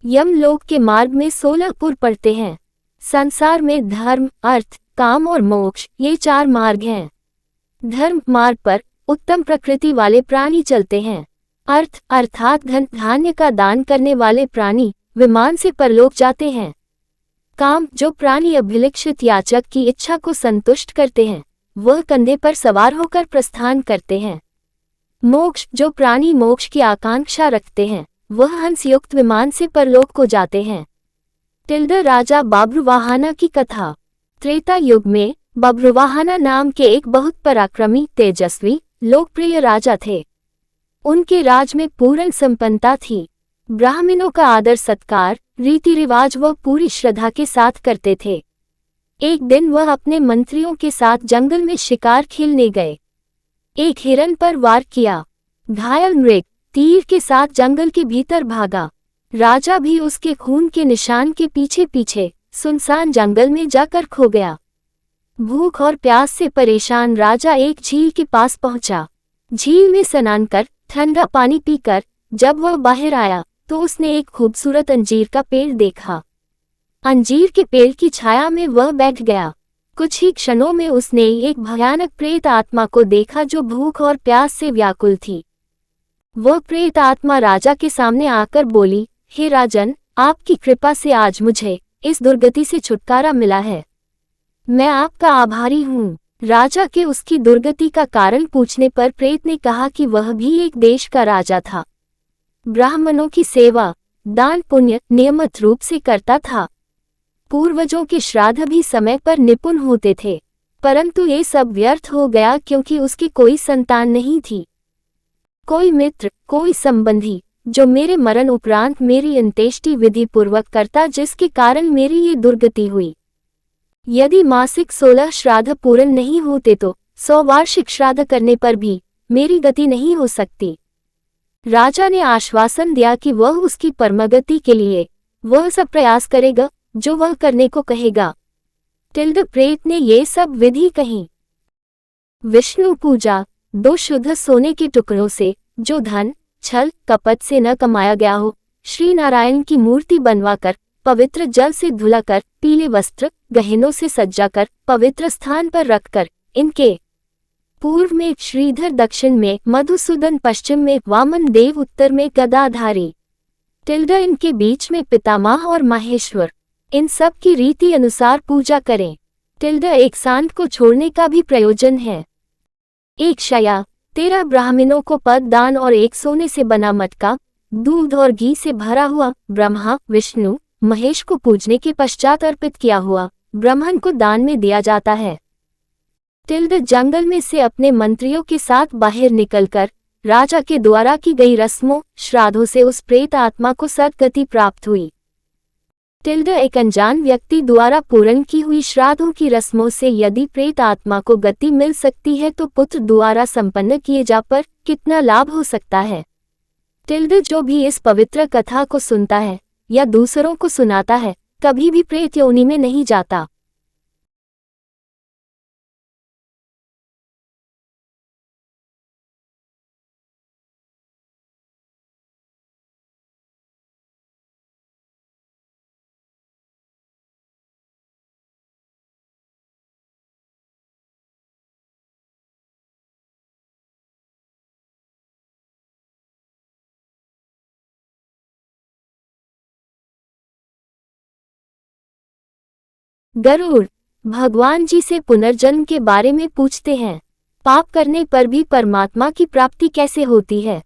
यमलोक के मार्ग में 16 पुर पड़ते हैं। संसार में धर्म, अर्थ, काम और मोक्ष ये 4 मार्ग हैं। धर्म मार्ग पर उत्तम प्रकृति वाले प्राणी चलते हैं। अर्थ अर्थात धन धान्य का दान करने वाले प्राणी विमान से परलोक जाते हैं। काम जो प्राणी अभिलषित याचक की इच्छा को संतुष्ट करते हैं वह कंधे पर सवार होकर प्रस्थान करते हैं। मोक्ष जो प्राणी मोक्ष की आकांक्षा रखते हैं वह हंसयुक्त विमान से परलोक को जाते हैं। राजा बब्रुवाहना की कथा। त्रेता युग में बब्रुवाहना नाम के एक बहुत पराक्रमी, तेजस्वी, लोकप्रिय राजा थे। उनके राज में पूर्ण संपन्नता थी। ब्राह्मणों का आदर सत्कार, रीति रिवाज वह पूरी श्रद्धा के साथ करते थे। एक दिन वह अपने मंत्रियों के साथ जंगल में शिकार खेलने गए। एक हिरन पर वार किया। घायल मृग तीर के साथ जंगल के भीतर भागा। राजा भी उसके खून के निशान के पीछे पीछे सुनसान जंगल में जाकर खो गया। भूख और प्यास से परेशान राजा एक झील के पास पहुंचा। झील में स्नान कर ठंडा पानी पीकर जब वह बाहर आया तो उसने एक खूबसूरत अंजीर का पेड़ देखा। अंजीर के पेड़ की छाया में वह बैठ गया। कुछ ही क्षणों में उसने एक भयानक प्रेत आत्मा को देखा जो भूख और प्यास से व्याकुल थी। वह प्रेत आत्मा राजा के सामने आकर बोली, हे राजन, आपकी कृपा से आज मुझे इस दुर्गति से छुटकारा मिला है। मैं आपका आभारी हूँ। राजा के उसकी दुर्गति का कारण पूछने पर प्रेत ने कहा कि वह भी एक देश का राजा था। ब्राह्मणों की सेवा, दान पुण्य नियमित रूप से करता था। पूर्वजों के श्राद्ध भी समय पर निपुण होते थे, परंतु ये सब व्यर्थ हो गया क्योंकि उसकी कोई संतान नहीं थी। कोई मित्र, कोई संबंधी जो मेरे मरण उपरांत मेरी अंत्येष्टि विधि पूर्वक करता, जिसके कारण मेरी ये दुर्गति हुई। यदि मासिक 16 श्राद्ध पूर्ण नहीं होते तो 100 वार्षिक श्राद्ध करने पर भी मेरी गति नहीं हो सकती। राजा ने आश्वासन दिया कि वह उसकी परमगति के लिए वह सब प्रयास करेगा जो वह करने को कहेगा। प्रेत ने ये सब विधि कही। विष्णु पूजा। 2 शुद्ध सोने के टुकड़ों से जो धन छल कपट से न कमाया गया हो, श्री नारायण की मूर्ति बनवाकर पवित्र जल से धुलाकर पीले वस्त्र गहनों से सज्जाकर पवित्र स्थान पर रखकर, इनके पूर्व में श्रीधर, दक्षिण में मधुसूदन, पश्चिम में वामन देव, उत्तर में गदाधारी, इनके बीच में पितामह और माहेश्वर, इन सब की रीति अनुसार पूजा करें। एक सांड को छोड़ने का भी प्रयोजन है। एक शया, 13 ब्राह्मणों को पद दान और एक सोने से बना मटका दूध और घी से भरा हुआ ब्रह्मा विष्णु महेश को पूजने के पश्चात अर्पित किया हुआ ब्राह्मण को दान में दिया जाता है। जंगल में से अपने मंत्रियों के साथ बाहर निकलकर राजा के द्वारा की गई रस्मों श्राद्धों से उस प्रेत आत्मा को सद्गति प्राप्त हुई। एक अनजान व्यक्ति द्वारा पूर्ण की हुई श्राद्धों की रस्मों से यदि प्रेत आत्मा को गति मिल सकती है तो पुत्र द्वारा संपन्न किए जा पर कितना लाभ हो सकता है। जो भी इस पवित्र कथा को सुनता है या दूसरों को सुनाता है कभी भी प्रेत योनि में नहीं जाता। गरुड़ भगवान जी से पुनर्जन्म के बारे में पूछते हैं। पाप करने पर भी परमात्मा की प्राप्ति कैसे होती है?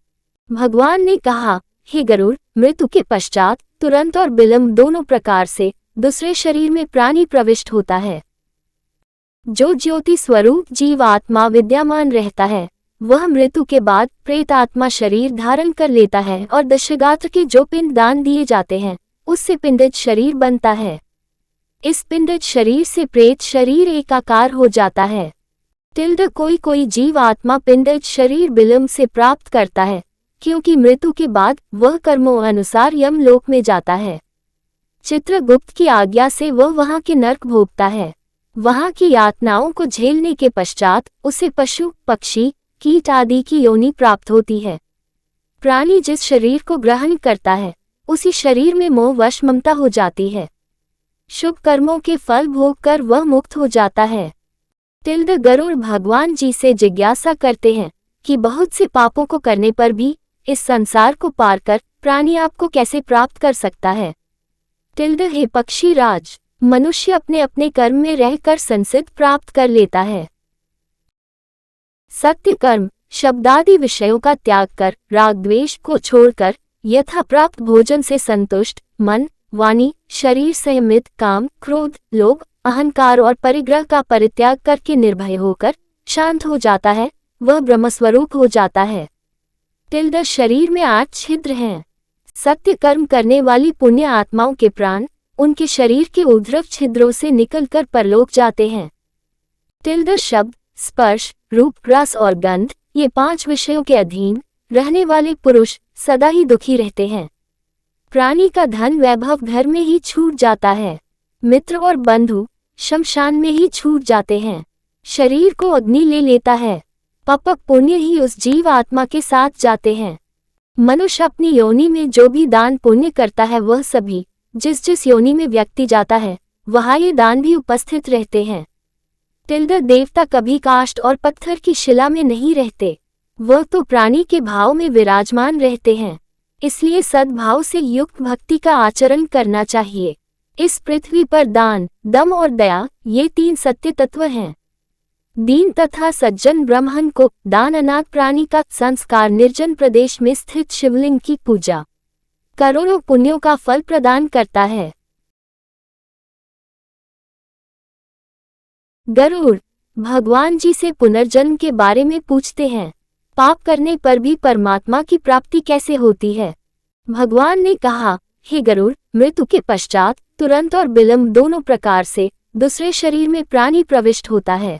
भगवान ने कहा, हे गरुड़, मृत्यु के पश्चात तुरंत और विलंब दोनों प्रकार से दूसरे शरीर में प्राणी प्रविष्ट होता है। जो ज्योति स्वरूप जीव आत्मा विद्यमान रहता है, वह मृत्यु के बाद प्रेत आत्मा शरीर धारण कर लेता है और दशगात्र के जो पिंड दान दिए जाते हैं, उससे पिंडित शरीर बनता है। इस पिंडित शरीर से प्रेत शरीर एकाकार हो जाता है। कोई जीव आत्मा पिंडित शरीर विलंब से प्राप्त करता है, क्योंकि मृत्यु के बाद वह कर्मों अनुसार यमलोक में जाता है। चित्रगुप्त की आज्ञा से वह वहां के नरक भोगता है। वहां की यातनाओं को झेलने के पश्चात उसे पशु, पक्षी, कीट आदि की योनि प्राप्त होती है। प्राणी जिस शरीर को ग्रहण करता है, उसी शरीर में मोहवश ममता हो जाती है। शुभ कर्मों के फल भोग कर वह मुक्त हो जाता है। गरुड़ भगवान जी से जिज्ञासा करते हैं कि बहुत से पापों को करने पर भी इस संसार को पार कर प्राणी आपको कैसे प्राप्त कर सकता है? हे पक्षी राज, मनुष्य अपने अपने कर्म में रहकर संसिद्ध प्राप्त कर लेता है। सत्य कर्म शब्दादि विषयों का त्याग कर राग द्वेष को छोड़कर यथा प्राप्त भोजन से संतुष्ट मन, वाणी, शरीर संयमित काम, क्रोध, लोभ, अहंकार और परिग्रह का परित्याग करके निर्भय होकर शांत हो जाता है, वह ब्रह्मस्वरूप हो जाता है। शरीर में 8 छिद्र हैं। सत्य कर्म करने वाली पुण्य आत्माओं के प्राण उनके शरीर के ऊर्ध्व छिद्रों से निकलकर परलोक जाते हैं। शब्द, स्पर्श, रूप, रस और गंध, ये 5 विषयों के अधीन रहने वाले पुरुष सदा ही दुखी रहते हैं। प्राणी का धन वैभव घर में ही छूट जाता है। मित्र और बंधु शमशान में ही छूट जाते हैं। शरीर को अग्नि ले लेता है। पाप पुण्य ही उस जीव आत्मा के साथ जाते हैं। मनुष्य अपनी योनि में जो भी दान पुण्य करता है, वह सभी जिस जिस योनि में व्यक्ति जाता है, वहाँ ये दान भी उपस्थित रहते हैं। देवता कभी काष्ठ और पत्थर की शिला में नहीं रहते, वह तो प्राणी के भाव में विराजमान रहते हैं। इसलिए सद्भाव से युक्त भक्ति का आचरण करना चाहिए। इस पृथ्वी पर दान, दम और दया, ये 3 सत्य तत्व हैं। दीन तथा सज्जन ब्राह्मण को दान, अनाथ प्राणी का संस्कार, निर्जन प्रदेश में स्थित शिवलिंग की पूजा करोड़ों पुण्यों का फल प्रदान करता है। गरुड़ भगवान जी से पुनर्जन्म के बारे में पूछते हैं। पाप करने पर भी परमात्मा की प्राप्ति कैसे होती है? भगवान ने कहा, हे गरुड़, मृत्यु के पश्चात तुरंत और विलंब दोनों प्रकार से दूसरे शरीर में प्राणी प्रविष्ट होता है।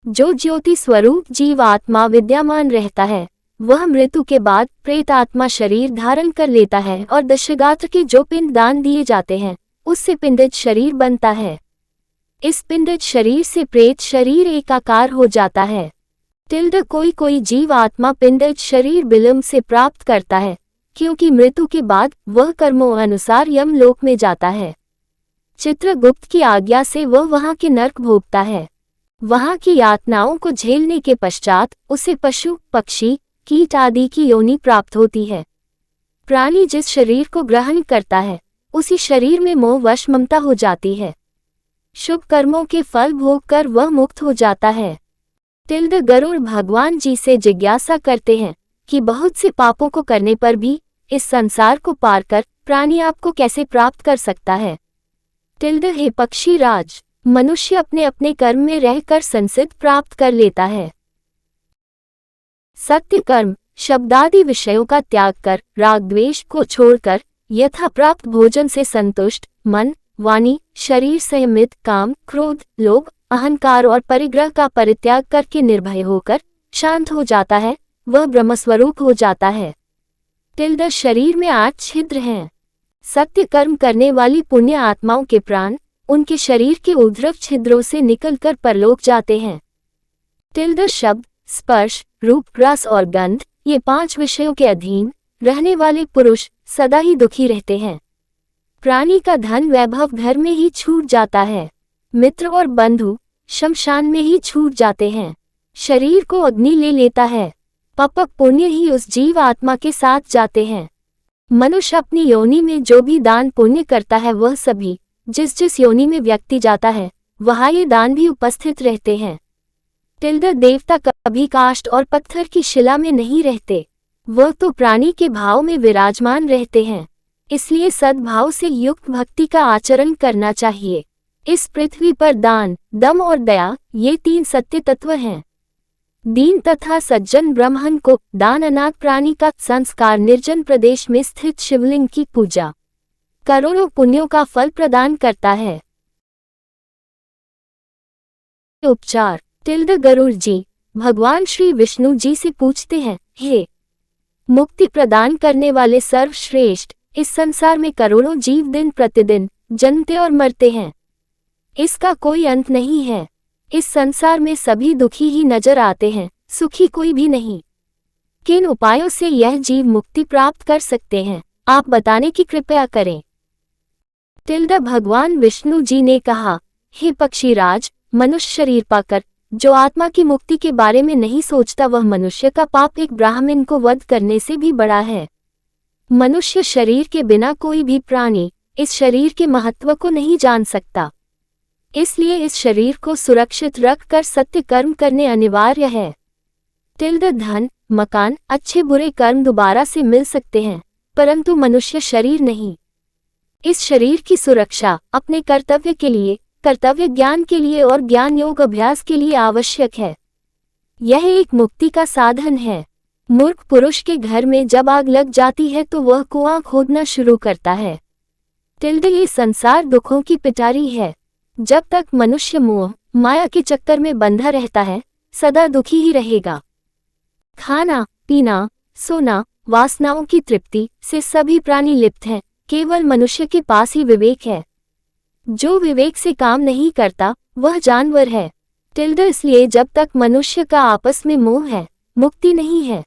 जो ज्योति स्वरूप जीव आत्मा विद्यमान रहता है, वह मृत्यु के बाद प्रेत आत्मा शरीर धारण कर लेता है और दशगात्र के जो पिंड दान दिए जाते हैं, उससे पिंडित शरीर बनता है। इस पिंडित शरीर से प्रेत शरीर एकाकार हो जाता है। कोई जीव आत्मा पिंडित शरीर विलंब से प्राप्त करता है, क्योंकि मृत्यु के बाद वह कर्मों अनुसार यमलोक में जाता है। चित्रगुप्त की आज्ञा से वह वहां के नरक भोगता है। वहां की यातनाओं को झेलने के पश्चात उसे पशु, पक्षी, कीट आदि की योनि प्राप्त होती है। प्राणी जिस शरीर को ग्रहण करता है, उसी शरीर में मोहवश ममता हो जाती है। शुभ कर्मों के फल भोग कर वह मुक्त हो जाता है। गरुड़ भगवान जी से जिज्ञासा करते हैं कि बहुत से पापों को करने पर भी इस संसार को पार कर प्राणी आपको कैसे प्राप्त कर सकता है? हे पक्षी राज, मनुष्य अपने अपने कर्म में रहकर संसिद्ध प्राप्त कर लेता है। सत्य कर्म शब्दादि विषयों का त्याग कर राग द्वेष को छोड़कर यथा प्राप्त भोजन से संतुष्ट मन, वाणी, शरीर संयमित काम, क्रोध, लोभ, अहंकार और परिग्रह का परित्याग करके निर्भय होकर शांत हो जाता है, वह ब्रह्मस्वरूप हो जाता है। शरीर में 8 छिद्र हैं। सत्य कर्म करने वाली पुण्य आत्माओं के प्राण उनके शरीर के ऊर्ध्व छिद्रों से निकलकर परलोक जाते हैं। शब्द, स्पर्श, रूप, रस और गंध, ये 5 विषयों के अधीन रहने वाले पुरुष सदा ही दुखी रहते हैं। प्राणी का धन वैभव घर में ही छूट जाता है। मित्र और बंधु शमशान में ही छूट जाते हैं। शरीर को अग्नि ले लेता है। पाप पुण्य ही उस जीव आत्मा के साथ जाते हैं। मनुष्य अपनी योनि में जो भी दान पुण्य करता है, वह सभी जिस जिस योनि में व्यक्ति जाता है वहाँ ये दान भी उपस्थित रहते हैं। देवता कभी काष्ठ और पत्थर की शिला में नहीं रहते, वह तो प्राणी के भाव में विराजमान रहते हैं। इसलिए सद्भाव से युक्त भक्ति का आचरण करना चाहिए। इस पृथ्वी पर दान, दम और दया ये 3 सत्य तत्व हैं। दीन तथा सज्जन ब्राह्मण को दान, अनाथ प्राणी का संस्कार, निर्जन प्रदेश में स्थित शिवलिंग की पूजा करोड़ों पुण्यों का फल प्रदान करता है। उपचार। गरुड़ जी भगवान श्री विष्णु जी से पूछते हैं, हे मुक्ति प्रदान करने वाले सर्वश्रेष्ठ, इस संसार में करोड़ों जीव दिन प्रतिदिन जन्मते और मरते हैं, इसका कोई अंत नहीं है। इस संसार में सभी दुखी ही नजर आते हैं, सुखी कोई भी नहीं। किन उपायों से यह जीव मुक्ति प्राप्त कर सकते हैं, आप बताने की कृपया करें। भगवान विष्णु जी ने कहा, हे पक्षीराज, मनुष्य शरीर पाकर जो आत्मा की मुक्ति के बारे में नहीं सोचता, वह मनुष्य का पाप एक ब्राह्मण को वध करने से भी बड़ा है। मनुष्य शरीर के बिना कोई भी प्राणी इस शरीर के महत्व को नहीं जान सकता, इसलिए इस शरीर को सुरक्षित रखकर सत्य कर्म करने अनिवार्य है। धन, मकान, अच्छे बुरे कर्म दोबारा से मिल सकते हैं, परंतु मनुष्य शरीर नहीं। इस शरीर की सुरक्षा अपने कर्तव्य के लिए, कर्तव्य ज्ञान के लिए और ज्ञान योग अभ्यास के लिए आवश्यक है। यह एक मुक्ति का साधन है। मूर्ख पुरुष के घर में जब आग लग जाती है तो वह कुआं खोदना शुरू करता है। ये संसार दुखों की पिटारी है। जब तक मनुष्य मोह माया के चक्कर में बंधा रहता है, सदा दुखी ही रहेगा। खाना, पीना, सोना, वासनाओं की तृप्ति से सभी प्राणी लिप्त हैं, केवल मनुष्य के पास ही विवेक है। जो विवेक से काम नहीं करता वह जानवर है। इसलिए जब तक मनुष्य का आपस में मोह है, मुक्ति नहीं है।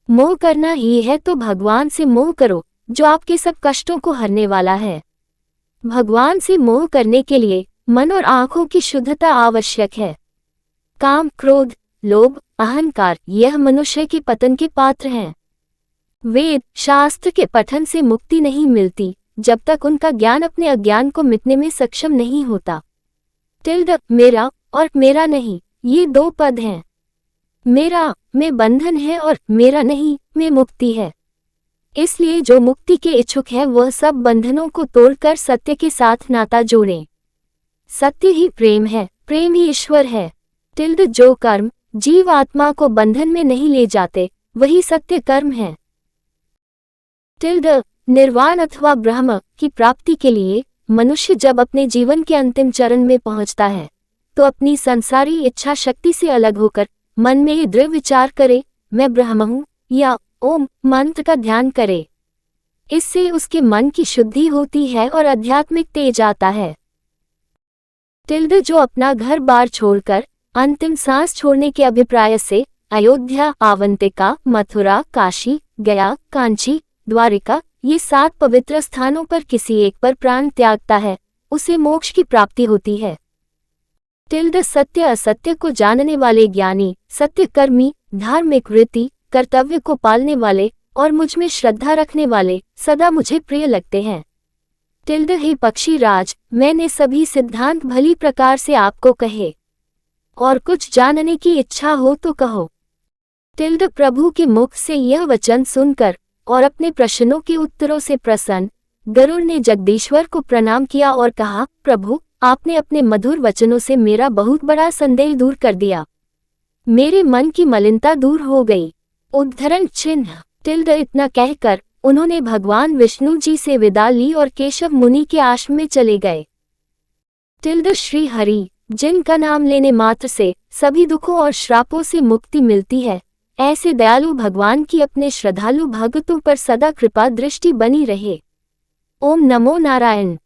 मोह करना ही है तो भगवान से मोह करो, जो आपके सब कष्टों को हरने वाला है। भगवान से मोह करने के लिए मन और आंखों की शुद्धता आवश्यक है। काम, क्रोध, लोभ, अहंकार यह मनुष्य के पतन के पात्र हैं। वेद शास्त्र के पठन से मुक्ति नहीं मिलती जब तक उनका ज्ञान अपने अज्ञान को मिटने में सक्षम नहीं होता। मेरा और मेरा नहीं ये 2 पद हैं। मेरा में बंधन है और मेरा नहीं में मुक्ति है। इसलिए जो मुक्ति के इच्छुक है वह सब बंधनों को तोड़कर सत्य के साथ नाता जोड़ें। सत्य ही प्रेम है, प्रेम ही ईश्वर है। जो कर्म जीव आत्मा को बंधन में नहीं ले जाते वही सत्य कर्म है। निर्वाण अथवा ब्रह्म की प्राप्ति के लिए मनुष्य जब अपने जीवन के अंतिम चरण में पहुंचता है तो अपनी संसारी इच्छा शक्ति से अलग होकर मन में ये दृढ़ विचार करे, मैं ब्रह्म हूँ, या ओम मंत्र का ध्यान करे। इससे उसके मन की शुद्धि होती है और आध्यात्मिक तेज आता है। जो अपना घर बार छोड़कर अंतिम सांस छोड़ने के अभिप्राय से अयोध्या, आवंतिका, मथुरा, काशी, गया, कांची, द्वारिका ये 7 पवित्र स्थानों पर किसी एक पर प्राण त्यागता है, उसे मोक्ष की प्राप्ति होती है। सत्य असत्य को जानने वाले ज्ञानी, सत्यकर्मी, धार्मिक वृत्ति, कर्तव्य को पालने वाले और मुझ में श्रद्धा रखने वाले सदा मुझे प्रिय लगते हैं। हे पक्षीराज, मैंने सभी सिद्धांत भली प्रकार से आपको कहे, और कुछ जानने की इच्छा हो तो कहो। प्रभु के मुख से यह वचन सुनकर और अपने प्रश्नों के उत्तरों से प्रसन्न गरुड़ ने जगदीश्वर को प्रणाम किया और कहा, प्रभु, आपने अपने मधुर वचनों से मेरा बहुत बड़ा संदेह दूर कर दिया। मेरे मन की मलिनता दूर हो गई। उद्धरण चिन्ह। इतना कहकर उन्होंने भगवान विष्णु जी से विदा ली और केशव मुनि के आश्रम में चले गए। श्री हरि, जिनका नाम लेने मात्र से सभी दुखों और श्रापों से मुक्ति मिलती है, ऐसे दयालु भगवान की अपने श्रद्धालु भक्तों पर सदा कृपा दृष्टि बनी रहे। ओम नमो नारायण।